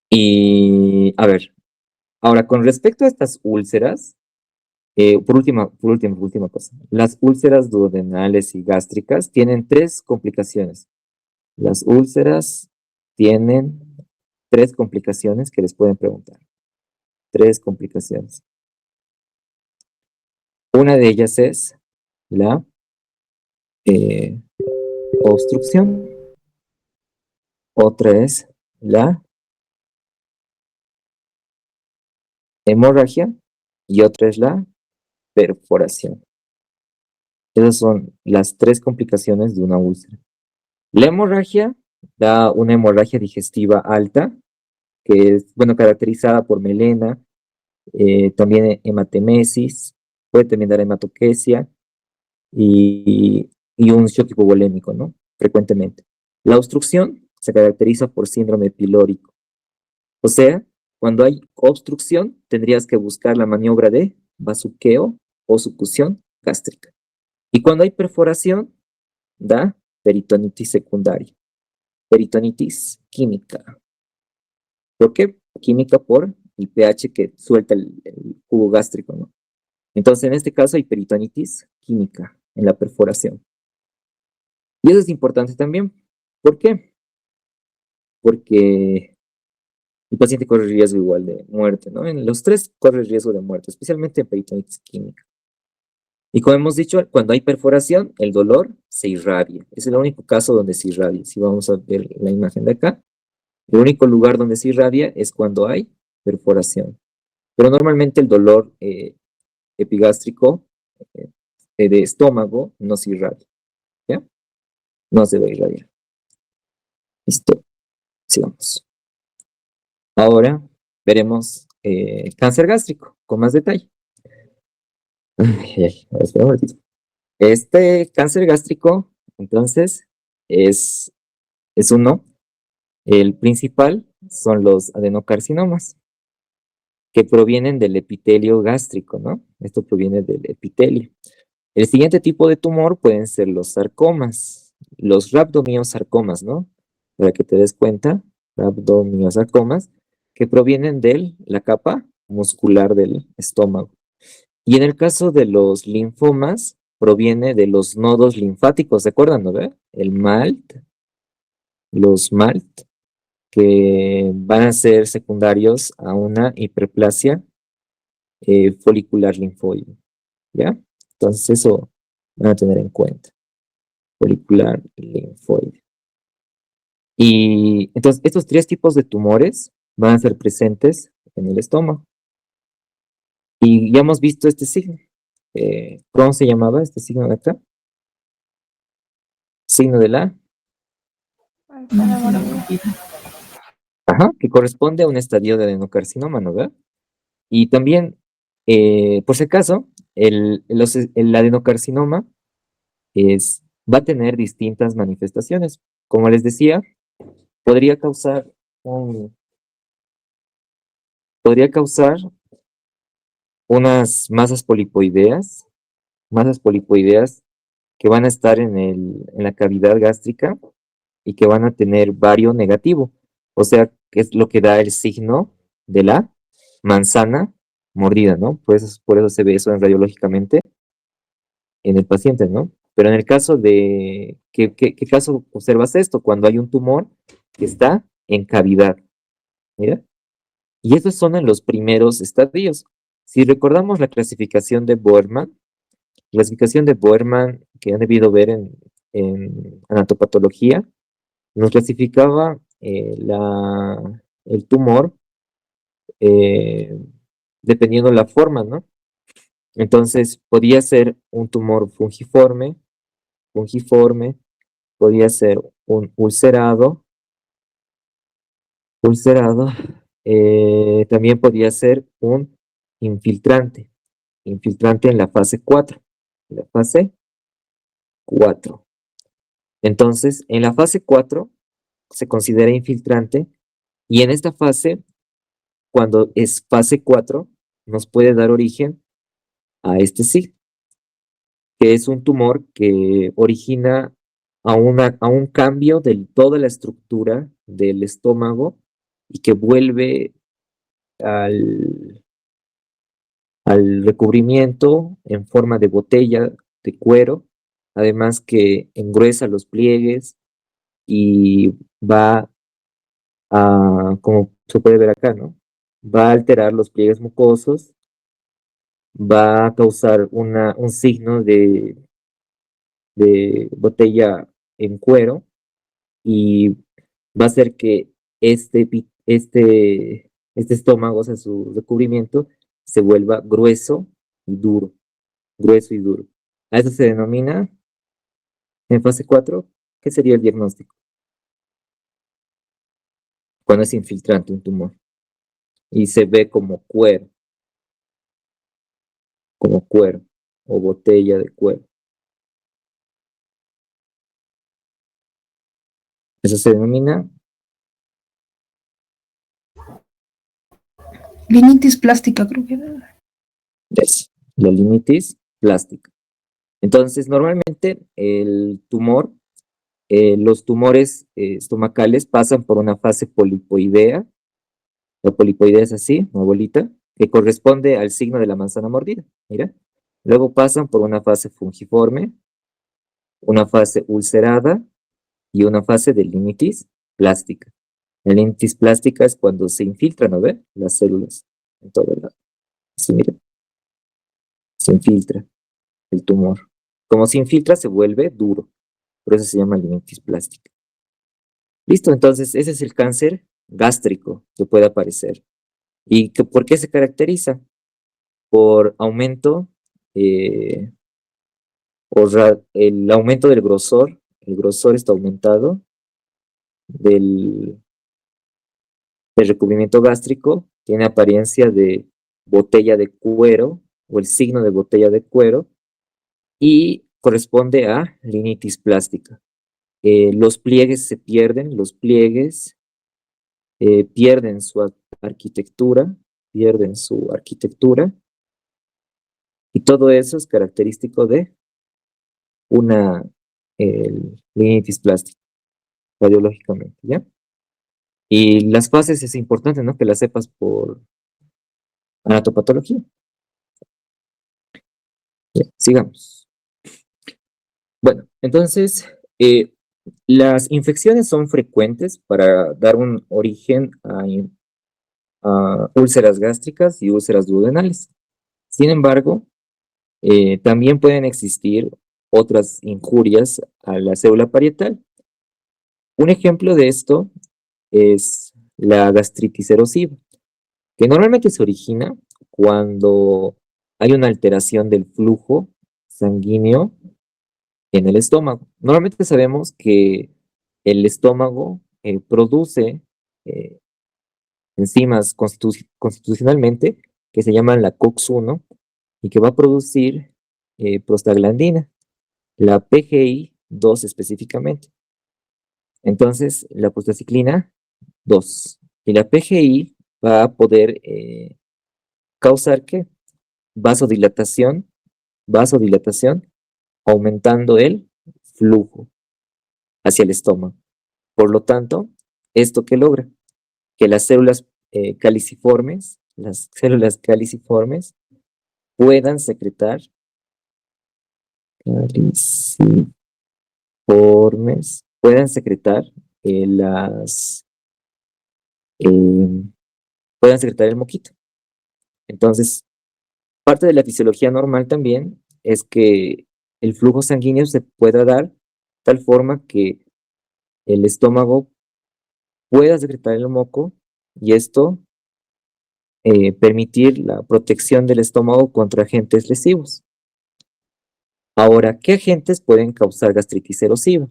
Y, a ver, ahora, con respecto a estas úlceras, por última cosa, las úlceras duodenales y gástricas tienen 3 complicaciones. Las úlceras tienen 3 complicaciones que les pueden preguntar. 3 complicaciones. Una de ellas es la obstrucción. Otra es la hemorragia y otra es la perforación. Esas son las 3 complicaciones de una úlcera. La hemorragia da una hemorragia digestiva alta, que es, bueno, caracterizada por melena, también hematemesis, puede también dar hematoquesia y un shock hipovolémico, ¿no? Frecuentemente. La obstrucción se caracteriza por síndrome pilórico. O sea, cuando hay obstrucción, tendrías que buscar la maniobra de bazuqueo o succión gástrica. Y cuando hay perforación, da peritonitis secundaria. Peritonitis química. ¿Por qué? Química por el pH que suelta el jugo gástrico, ¿no? Entonces, en este caso hay peritonitis química en la perforación. Y eso es importante también. ¿Por qué? Porque el paciente corre riesgo igual de muerte, ¿no? En los 3 corre riesgo de muerte, especialmente en peritonitis química. Y como hemos dicho, cuando hay perforación, el dolor se irradia. Es el único caso donde se irradia. Si vamos a ver la imagen de acá, el único lugar donde se irradia es cuando hay perforación. Pero normalmente el dolor epigástrico de estómago no se irradia. ¿Ya? No se va a irradiar. Listo. Sigamos. Ahora veremos cáncer gástrico con más detalle. Espera un momentito. Este cáncer gástrico, entonces, es uno. El principal son los adenocarcinomas. que provienen del epitelio gástrico, ¿no? Esto proviene del epitelio. El siguiente tipo de tumor pueden ser los sarcomas, los rhabdomiosarcomas, ¿no? Para que te des cuenta, rhabdomiosarcomas, que provienen de la capa muscular del estómago. Y en el caso de los linfomas, proviene de los nodos linfáticos, ¿se acuerdan, no? El MALT, los MALT, que van a ser secundarios a una hiperplasia folicular linfoide, ¿ya? Entonces eso van a tener en cuenta, folicular linfoide. Y entonces estos tres tipos de tumores van a ser presentes en el estómago. Y ya hemos visto este signo. ¿Cómo se llamaba este signo de acá? Signo de la... Ajá, que corresponde a un estadio de adenocarcinoma, ¿no? ¿Verdad? Y también, por si acaso, el adenocarcinoma va a tener distintas manifestaciones. Como les decía, podría causar unas masas polipoideas que van a estar en la cavidad gástrica y que van a tener bario negativo. O sea, que es lo que da el signo de la manzana mordida, ¿no? Pues por eso se ve eso radiológicamente en el paciente, ¿no? Pero en el caso de, ¿qué caso observas esto? Cuando hay un tumor que está en cavidad, mira. Y esos son en los primeros estadios. Si recordamos la clasificación de Boerman, que han debido ver en anatopatología, nos clasificaba el tumor eh, dependiendo la forma, ¿no? Entonces, podía ser un tumor fungiforme, podía ser un ulcerado, también podía ser un infiltrante, en la fase 4, la fase 4. Entonces, en la fase 4 se considera infiltrante y en esta fase, cuando es fase 4, nos puede dar origen a este signo, que es un tumor que origina a un cambio de toda la estructura del estómago y que vuelve al, al recubrimiento en forma de botella de cuero, además que engruesa los pliegues y va a, como se puede ver acá, ¿no? Va a alterar los pliegues mucosos, va a causar un signo de botella en cuero y va a hacer que este estómago, o sea, su recubrimiento, se vuelva grueso y duro. A eso se denomina, en fase 4, ¿qué sería el diagnóstico? Cuando es infiltrante un tumor y se ve como cuero o botella de cuero. Eso se denomina Linitis plástica, creo que era. la linitis plástica. Entonces, normalmente los tumores estomacales pasan por una fase polipoidea. La polipoidea es así, una bolita, que corresponde al signo de la manzana mordida. Mira. Luego pasan por una fase fungiforme, una fase ulcerada y una fase de linitis plástica. La linitis plástica es cuando se infiltran, ¿no ve? Las células en todo el lado. Así, mira. Se infiltra el tumor. Como se infiltra, se vuelve duro. Por eso se llama linitis plástica. Listo, entonces ese es el cáncer gástrico que puede aparecer. ¿Y por qué se caracteriza? Por aumento, el aumento del grosor. El grosor está aumentado del recubrimiento gástrico. Tiene apariencia de botella de cuero o el signo de botella de cuero y corresponde a linitis plástica. Los pliegues se pierden, pierden su arquitectura pierden su arquitectura, y todo eso es característico de una liminitis plástica, radiológicamente, ¿ya? Y las fases es importante, ¿no? Que las sepas por anatopatología. Ya, sigamos. Bueno, entonces, las infecciones son frecuentes para dar un origen a úlceras gástricas y úlceras duodenales. Sin embargo, también pueden existir otras injurias a la célula parietal. Un ejemplo de esto es la gastritis erosiva, que normalmente se origina cuando hay una alteración del flujo sanguíneo en el estómago. Normalmente sabemos que el estómago produce eh, enzimas constitucionalmente que se llaman la COX-1 y que va a producir prostaglandina, la PGI-2 específicamente. Entonces, la prostaciclina 2 y la PGI va a poder causar ¿qué? Vasodilatación, aumentando el flujo hacia el estómago. Por lo tanto, ¿esto qué logra? Que las células caliciformes puedan secretar eh, las eh, puedan secretar el moquito. Entonces, parte de la fisiología normal también es que el flujo sanguíneo se pueda dar de tal forma que el estómago pueda secretar el moco y esto permitir la protección del estómago contra agentes lesivos. Ahora, ¿qué agentes pueden causar gastritis erosiva?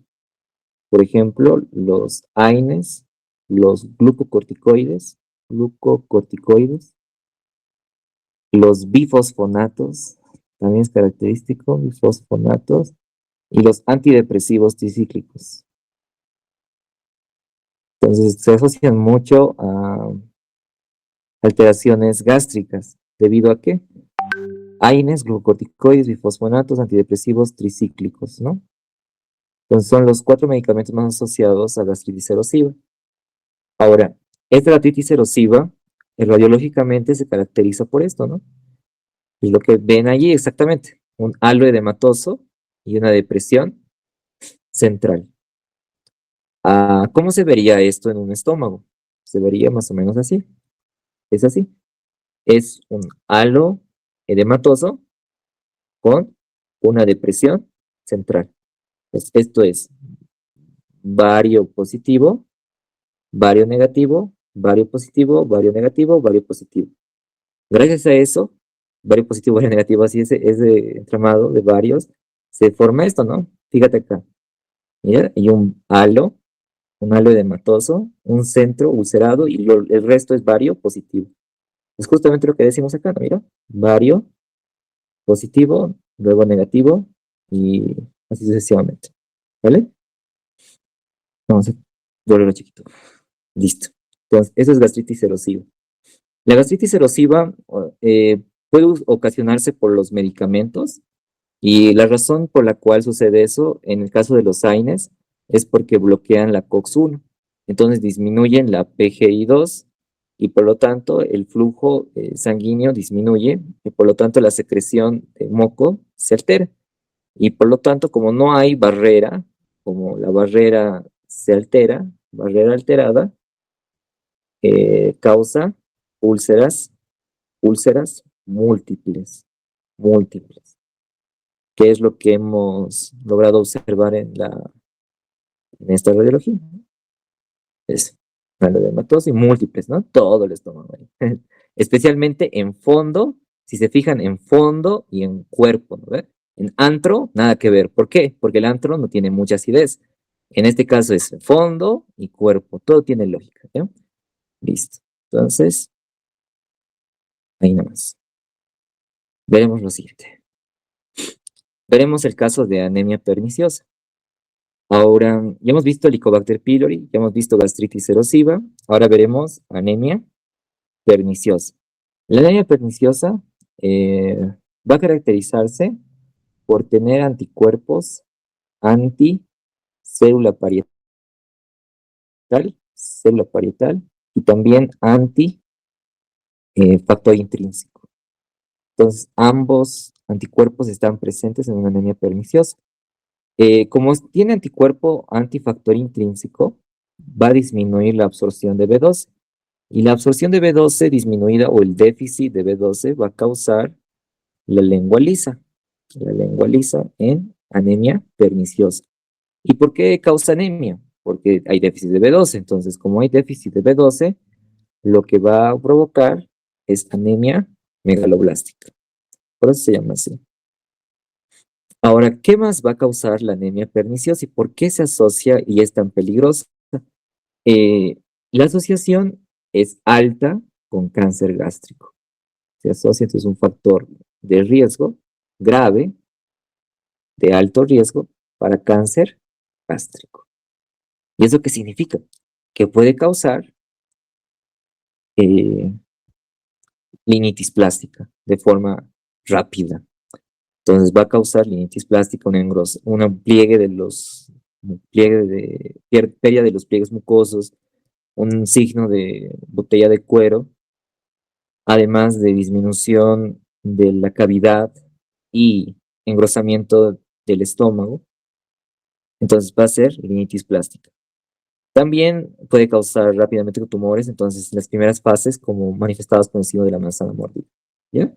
Por ejemplo, los AINES, los glucocorticoides, los bifosfonatos, también es característico, bifosfonatos, y los antidepresivos tricíclicos. Entonces, se asocian mucho a alteraciones gástricas. ¿Debido a qué? AINES, glucocorticoides, bifosfonatos, antidepresivos tricíclicos, ¿no? Entonces, son los 4 medicamentos más asociados a gastritis erosiva. Ahora, esta gastritis erosiva, radiológicamente se caracteriza por esto, ¿no? Es lo que ven allí exactamente, un halo edematoso y una depresión central. ¿Cómo se vería esto en un estómago? Se vería más o menos así. Es así. Es un halo edematoso con una depresión central. Pues esto es vario positivo, vario negativo, vario positivo, vario negativo, vario positivo. Gracias a eso, vario positivo, vario negativo, así ese entramado de varios, se forma esto, ¿no? Fíjate acá. Mira, y un halo edematoso, un centro ulcerado y el resto es vario positivo. Es justamente lo que decimos acá, ¿no? Mira, vario positivo, luego negativo y así sucesivamente. ¿Vale? Vamos a volverlo chiquito. Listo. Entonces, eso es gastritis erosiva. La gastritis erosiva puede ocasionarse por los medicamentos y la razón por la cual sucede eso, en el caso de los AINES, es porque bloquean la COX-1. Entonces disminuyen la PGI-2 y por lo tanto el flujo sanguíneo disminuye y por lo tanto la secreción de moco se altera. Y por lo tanto, como no hay barrera, como la barrera se altera, barrera alterada, causa úlceras múltiples, que es lo que hemos logrado observar en esta radiología. Es edematosis y múltiples, ¿no? Todo el estómago. Especialmente en fondo, si se fijan en fondo y en cuerpo, ¿no? En antro, nada que ver. ¿Por qué? Porque el antro no tiene mucha acidez. En este caso es fondo y cuerpo. Todo tiene lógica, ¿ya? Listo. Entonces, ahí nada más. Veremos lo siguiente. Veremos el caso de anemia perniciosa. Ahora, ya hemos visto Helicobacter pylori, ya hemos visto gastritis erosiva. Ahora veremos anemia perniciosa. La anemia perniciosa va a caracterizarse por tener anticuerpos anti-célula parietal, célula parietal, y también anti-factor intrínseco. Entonces, ambos anticuerpos están presentes en una anemia perniciosa. Como tiene anticuerpo antifactor intrínseco, va a disminuir la absorción de B12. Y la absorción de B12 disminuida o el déficit de B12 va a causar la lengua lisa en anemia perniciosa. ¿Y por qué causa anemia? Porque hay déficit de B12. Entonces, como hay déficit de B12, lo que va a provocar es anemia megaloblástica. Por eso se llama así. Ahora, ¿qué más va a causar la anemia perniciosa y por qué se asocia y es tan peligrosa? La asociación es alta con cáncer gástrico. Se asocia, entonces, un factor de riesgo grave, de alto riesgo para cáncer gástrico. ¿Y eso qué significa? Que puede causar linitis plástica de forma rápida. Entonces va a causar linitis plástica, un pliegue de los pérdida de los pliegues mucosos, un signo de botella de cuero, además de disminución de la cavidad y engrosamiento del estómago. Entonces va a ser linitis plástica. También puede causar rápidamente tumores, entonces en las primeras fases como manifestadas por encima de la manzana mordida. ¿Ya?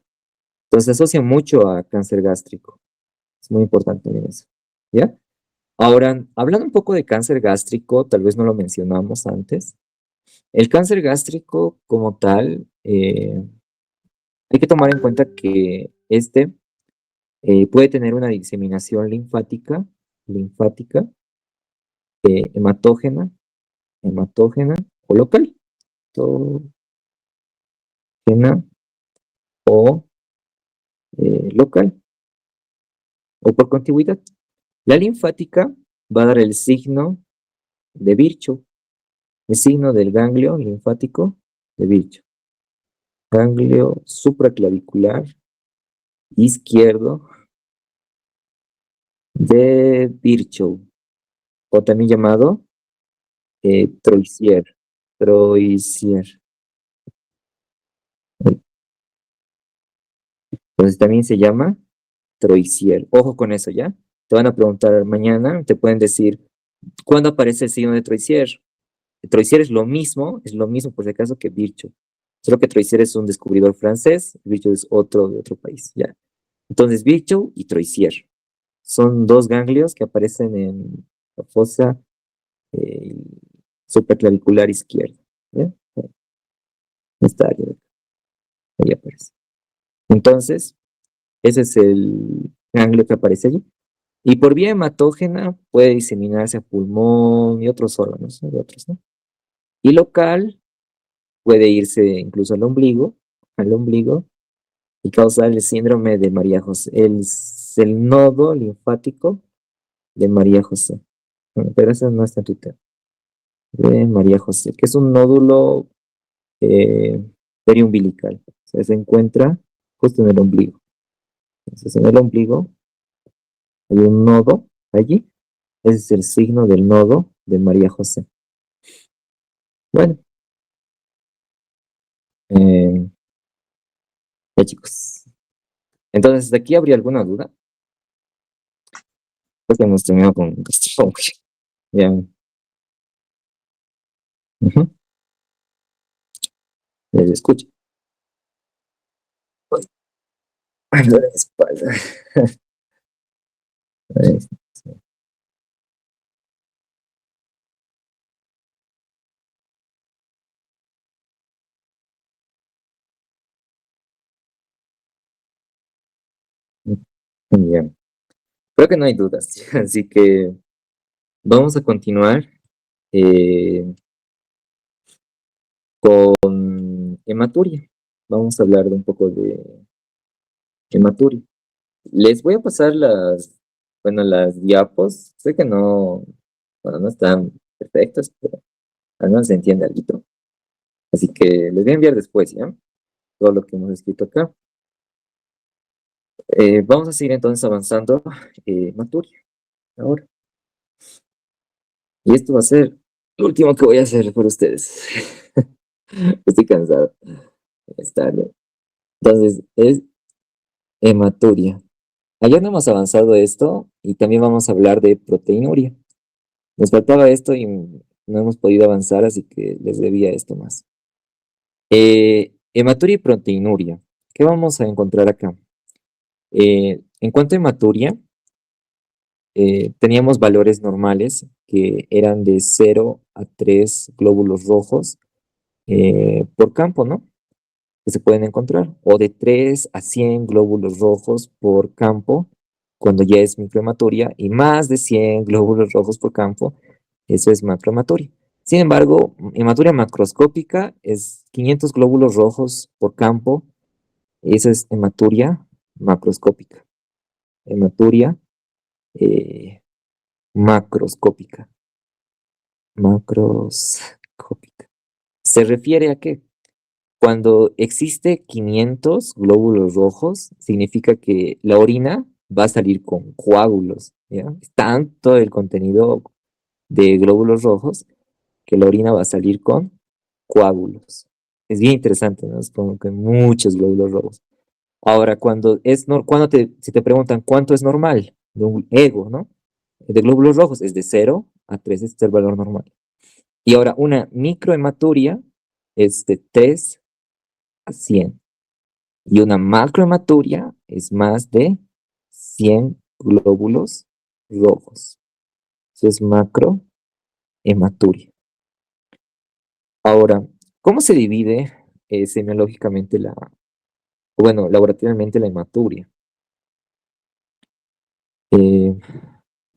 Entonces se asocia mucho a cáncer gástrico. Es muy importante también eso. ¿Ya? Ahora, hablando un poco de cáncer gástrico, tal vez no lo mencionamos antes. El cáncer gástrico como tal, hay que tomar en cuenta que puede tener una diseminación linfática, hematógena o local. Hematógena o local o por contigüidad. La linfática va a dar el signo de Virchow, el signo del ganglio linfático de Virchow. Ganglio supraclavicular izquierdo de Virchow, o también llamado Troisier. Entonces también se llama Troisier. Ojo con eso, ¿ya? Te van a preguntar mañana, te pueden decir, ¿cuándo aparece el signo de Troisier? Troisier es lo mismo por si acaso que Virchow. Solo que Troisier es un descubridor francés, Virchow es otro de otro país, ¿ya? Entonces Virchow y Troisier son dos ganglios que aparecen en la fosa eh, supraclavicular izquierda, ¿ya? Esta área de acá, ahí aparece. Entonces, ese es el ganglio que aparece allí. Y por vía hematógena puede diseminarse a pulmón y otros órganos, ¿no? Y local puede irse incluso al ombligo y causar el síndrome de María José, el nodo linfático de María José. Bueno, pero eso no está en tu tema. De María José, que es un nódulo eh, periumbilical. O sea, se encuentra justo en el ombligo. Entonces, en el ombligo hay un nodo allí. Ese es el signo del nodo de María José. Bueno, ya chicos. Entonces, ¿de aquí habría alguna duda? Creo que hemos terminado con gastrología. Ya. Ujú. Les escucho. Ay, me duele la espalda. Ay, ya. Creo que no hay dudas, así que vamos a continuar con hematuria. Vamos a hablar de un poco de hematuria. Les voy a pasar las diapos. Sé que no, bueno, no están perfectas, pero al menos se entiende algo. Así que les voy a enviar después, ¿ya? todo lo que hemos escrito acá. Vamos a seguir entonces avanzando Maturia ahora. Y esto va a ser lo último que voy a hacer por ustedes. Estoy cansado. Es tarde. Entonces, es hematuria. Ayer no hemos avanzado esto y también vamos a hablar de proteinuria. Nos faltaba esto y no hemos podido avanzar, así que les debía esto más. Hematuria y proteinuria. ¿Qué vamos a encontrar acá? En cuanto a hematuria, teníamos valores normales que eran de 0 a 3 glóbulos rojos por campo, ¿no? Que se pueden encontrar, o de 3 a 100 glóbulos rojos por campo, cuando ya es microhematuria, y más de 100 glóbulos rojos por campo, eso es macrohematuria. Sin embargo, hematuria macroscópica es 500 glóbulos rojos por campo, eso es hematuria macroscópica. Hematuria macroscópica. Macroscópica. ¿Se refiere a qué? Cuando existe 500 glóbulos rojos, significa que la orina va a salir con coágulos, ¿ya? Es tanto el contenido de glóbulos rojos que la orina va a salir con coágulos. Es bien interesante, ¿no? Es como que muchos glóbulos rojos. Ahora, si te preguntan cuánto es normal de un ego, ¿no? De glóbulos rojos, es de 0 a 3, este es el valor normal. Y ahora, una microhematuria es de 3 a 100. Y una macrohematuria es más de 100 glóbulos rojos. Eso es macrohematuria. Ahora, ¿cómo se divide semiológicamente laboratorialmente la hematuria?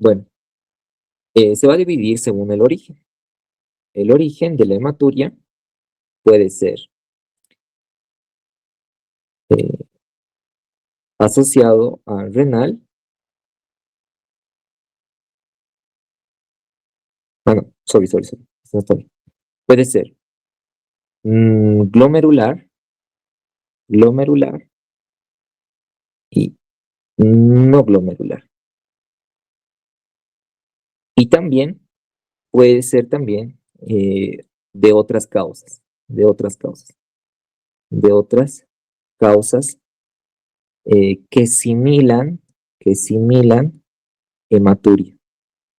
Bueno, se va a dividir según el origen. El origen de la hematuria puede ser asociado a renal. No, sorry. Eso no está bien. Puede ser glomerular y no glomerular. Y también puede ser también de otras causas, que similan hematuria.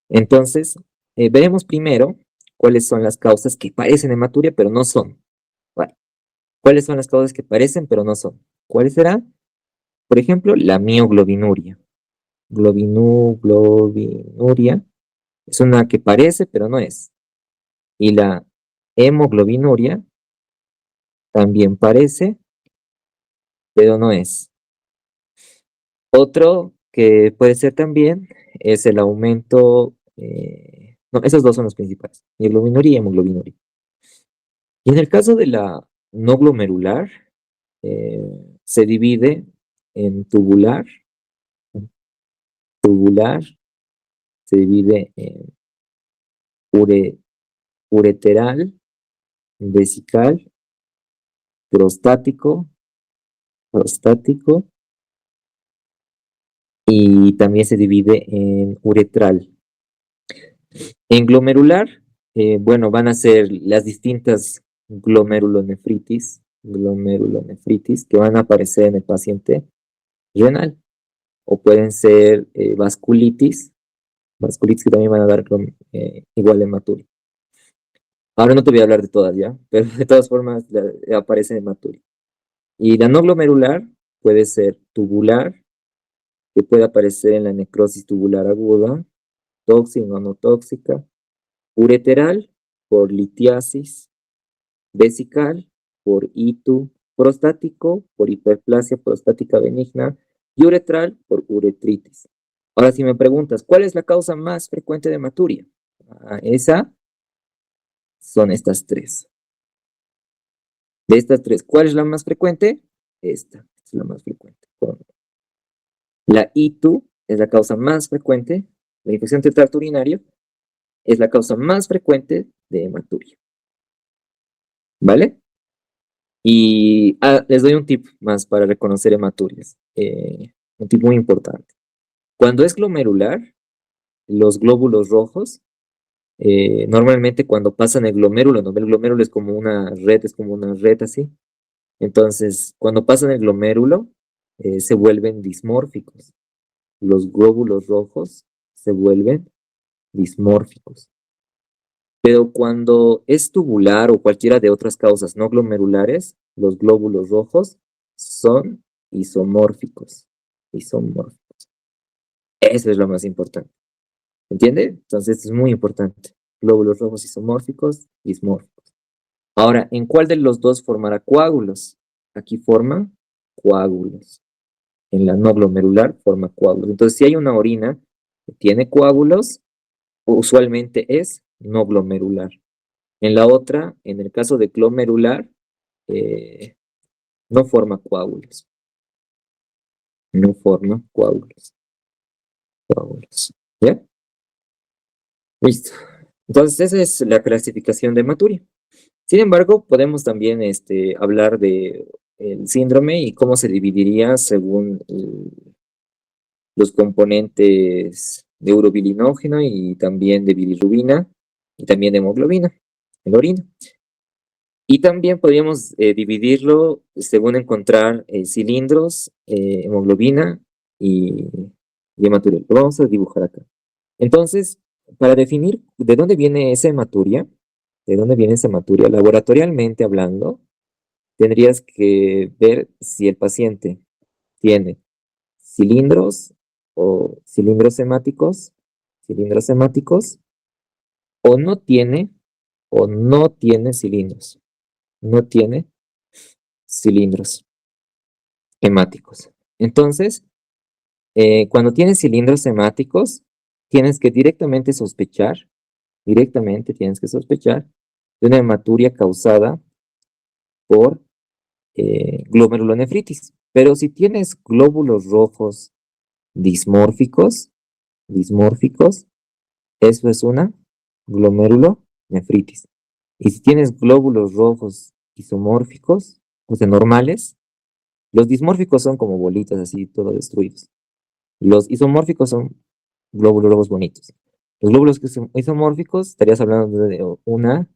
Entonces, veremos primero cuáles son las causas que parecen hematuria, pero no son. Bueno, ¿cuáles son las causas que parecen, pero no son? ¿Cuáles serán? Por ejemplo, la mioglobinuria. Globinuria es una que parece, pero no es. Y la hemoglobinuria también parece, pero no es. Otro que puede ser también es el aumento, no, esos dos son los principales, mioglobinuria y hemoglobinuria. Y en el caso de la no glomerular, se divide en tubular, se divide en ureteral, vesical, prostático, y también se divide en uretral. En glomerular, bueno, van a ser las distintas glomerulonefritis que van a aparecer en el paciente renal, o pueden ser vasculitis que también van a dar igual hematuria. Ahora no te voy a hablar de todas ya, pero de todas formas aparece hematuria. Y la no glomerular puede ser tubular, que puede aparecer en la necrosis tubular aguda, tóxica o no tóxica, ureteral por litiasis, vesical por ITU, prostático por hiperplasia prostática benigna y uretral por uretritis. Ahora, si me preguntas, ¿cuál es la causa más frecuente de hematuria? Esa son estas tres. De estas tres, ¿cuál es la más frecuente? Esta es la más frecuente. La ITU es la causa más frecuente, la infección del tracto urinario es la causa más frecuente de hematuria. ¿Vale? Y les doy un tip más para reconocer hematurias. Un tip muy importante. Cuando es glomerular, los glóbulos rojos, normalmente cuando pasan el glomérulo, ¿no? El glomérulo es como una red así. Entonces, cuando pasan el glomérulo, se vuelven dismórficos. Los glóbulos rojos se vuelven dismórficos. Pero cuando es tubular o cualquiera de otras causas no glomerulares, los glóbulos rojos son isomórficos. Isomórficos. Eso es lo más importante. ¿Entiende? Entonces es muy importante. Glóbulos rojos isomórficos, dismórficos. Ahora, ¿en cuál de los dos formará coágulos? Aquí forma coágulos. En la no glomerular forma coágulos. Entonces, si hay una orina que tiene coágulos, usualmente es no glomerular. En la otra, en el caso de glomerular, no forma coágulos. No forma coágulos. Coágulos. ¿Ya? Listo. Entonces, esa es la clasificación de hematuria. Sin embargo, podemos también hablar de el síndrome y cómo se dividiría según los componentes de urobilinógeno y también de bilirrubina y también de hemoglobina en la orina. Y también podríamos dividirlo según encontrar cilindros, hemoglobina y hematuria. Lo vamos a dibujar acá. Entonces, para definir de dónde viene esa hematuria, laboratorialmente hablando, tendrías que ver si el paciente tiene cilindros o cilindros hemáticos, o no tiene cilindros. No tiene cilindros hemáticos. Entonces, cuando tienes cilindros hemáticos, tienes que directamente tienes que sospechar de una hematuria causada por glomerulonefritis. Pero si tienes glóbulos rojos dismórficos, eso es una glomerulonefritis. Y si tienes glóbulos rojos isomórficos, o sea, normales, los dismórficos son como bolitas así, todo destruidos. Los isomórficos son glóbulos rojos bonitos. Los glóbulos isomórficos, estarías hablando de una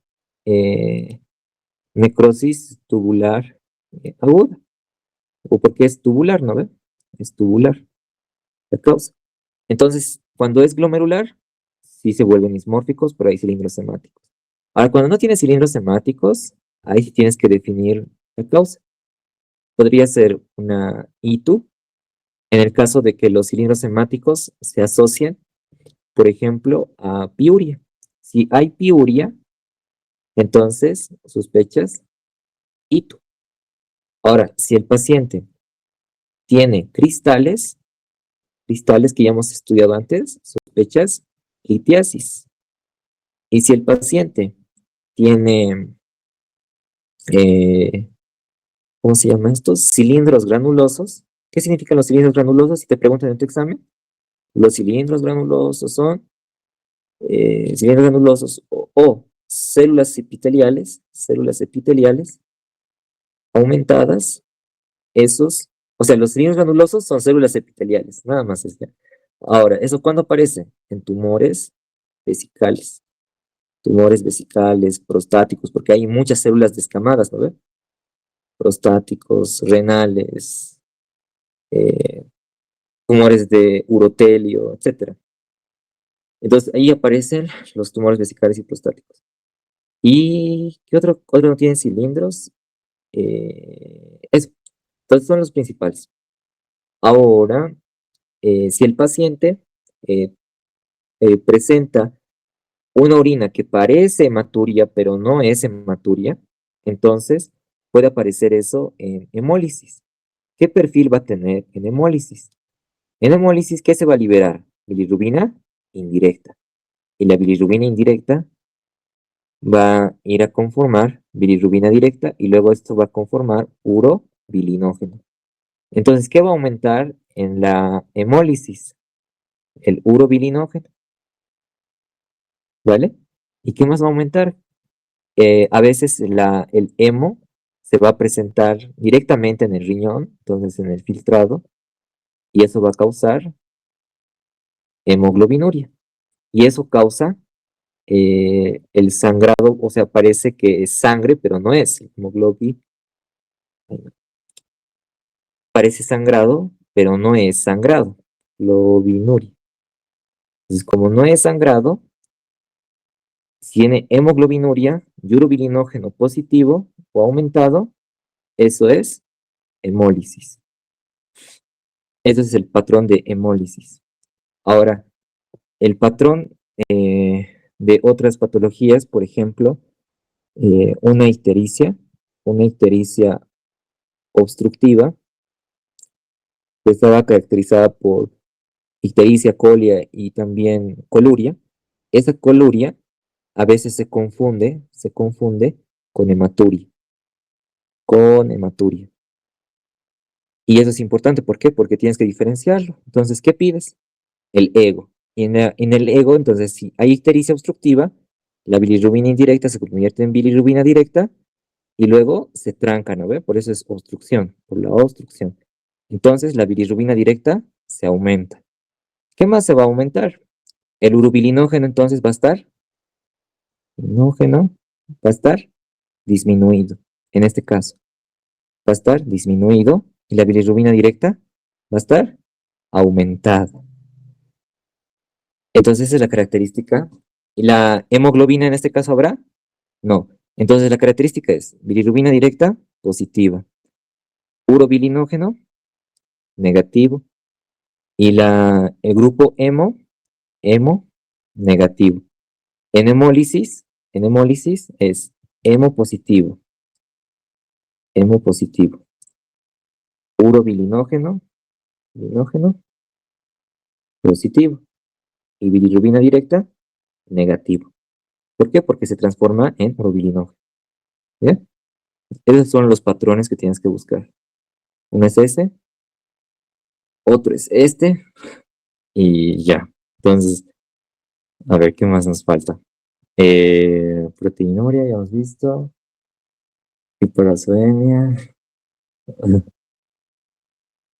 necrosis tubular aguda. O porque es tubular, ¿no ve? Es tubular la causa. Entonces, cuando es glomerular, sí se vuelven dismórficos, pero hay cilindros hemáticos. Ahora, cuando no tienes cilindros hemáticos, ahí sí tienes que definir la causa. Podría ser una ITU, en el caso de que los cilindros hemáticos se asocien, por ejemplo, a piuria. Si hay piuria, entonces sospechas ITU. Ahora, si el paciente tiene cristales que ya hemos estudiado antes, sospechas litiasis. Y si el paciente tiene, ¿cómo se llama estos? Cilindros granulosos. ¿Qué significan los cilindros granulosos? Si te preguntan en tu examen, los cilindros granulosos son cilindros granulosos o células epiteliales aumentadas. O sea, los cilindros granulosos son células epiteliales, nada más es ya. Ahora, ¿eso cuándo aparece? En tumores vesicales, prostáticos, porque hay muchas células descamadas, ¿no ve? Prostáticos, renales, tumores de urotelio, etc. Entonces, ahí aparecen los tumores vesicales y prostáticos. ¿Y qué otro no tiene cilindros? Eso. Entonces, son los principales. Ahora, si el paciente eh, presenta una orina que parece hematuria, pero no es hematuria, entonces puede aparecer eso en hemólisis. ¿Qué perfil va a tener en hemólisis? En hemólisis, ¿qué se va a liberar? Bilirrubina indirecta. Y la bilirrubina indirecta va a ir a conformar bilirrubina directa y luego esto va a conformar urobilinógeno. Entonces, ¿qué va a aumentar en la hemólisis? El urobilinógeno. ¿Vale? ¿Y qué más va a aumentar? A veces el hemo se va a presentar directamente en el riñón, entonces en el filtrado, y eso va a causar hemoglobinuria. Y eso causa el sangrado, o sea, parece que es sangre, pero no es. Parece sangrado, pero no es sangrado. Globinuria. Entonces, como no es sangrado, tiene hemoglobinuria y urobilinógeno positivo o aumentado, eso es hemólisis. Ese es el patrón de hemólisis. Ahora, el patrón de otras patologías, por ejemplo, una ictericia obstructiva, que estaba caracterizada por ictericia, colia y también coluria. Esa coluria a veces se confunde con hematuria, Y eso es importante, ¿por qué? Porque tienes que diferenciarlo. Entonces, ¿qué pides? El ego. Y en el ego, entonces, si hay ictericia obstructiva, la bilirrubina indirecta se convierte en bilirrubina directa y luego se tranca, ¿no ve? Por eso es obstrucción, por la obstrucción. Entonces, la bilirrubina directa se aumenta. ¿Qué más se va a aumentar? El urobilinógeno entonces va a estar, disminuido, en este caso. Va a estar disminuido y la bilirrubina directa va a estar aumentada. Entonces esa es la característica. ¿Y la hemoglobina en este caso habrá? No. Entonces la característica es bilirrubina directa, positiva. Urobilinógeno, negativo. Y el grupo hemo, negativo. En hemólisis es hemo positivo. Urobilinógeno, bilinógeno, positivo. Y bilirrubina directa, negativo. ¿Por qué? Porque se transforma en urobilinógeno. ¿Bien? Esos son los patrones que tienes que buscar. Uno es ese, otro es este, y ya. Entonces, a ver, ¿qué más nos falta? Proteinuria, ya hemos visto. Hiporazoemia.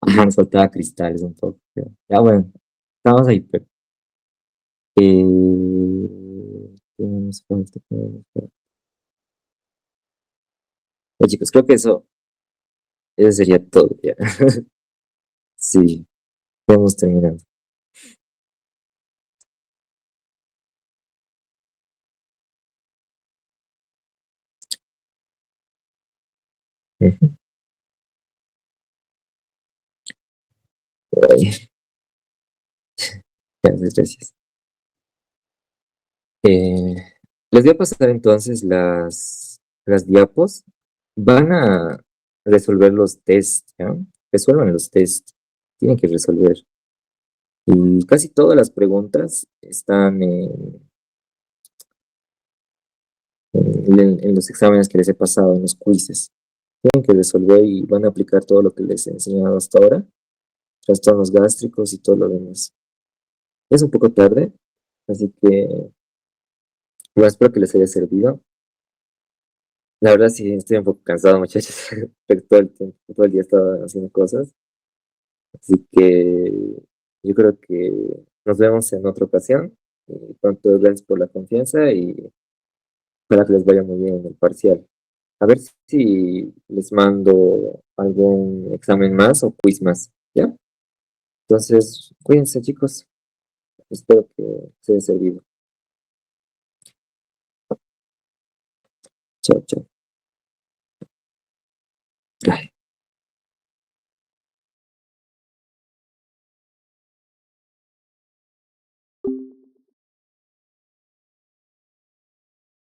Ajá, nos faltaba cristales un poco. Ya, bueno, estamos ahí, pero. ¿Qué nos falta? Ya, chicos, creo que eso sería todo ya. Sí, hemos terminado. Ujú. Ay, gracias, gracias. Eh, Les voy a pasar entonces las diapos. Van a resolver los test, ¿ya? Resuelvan los test. Tienen que resolver. Y casi todas las preguntas están en los exámenes que les he pasado, en los quizzes. Tienen que resolver y van a aplicar todo lo que les he enseñado hasta ahora. Trastornos gástricos y todo lo demás. Es un poco tarde, así que bueno, espero que les haya servido. La verdad sí estoy un poco cansado, muchachos, porque todo el tiempo, todo el día estaba haciendo cosas. Así que yo creo que nos vemos en otra ocasión. Tanto gracias por la confianza y espero que les vaya muy bien en el parcial. A ver si les mando algún examen más o quiz más, ¿ya? Entonces, cuídense, chicos. Espero que se haya servido. Chao, chao. Ay.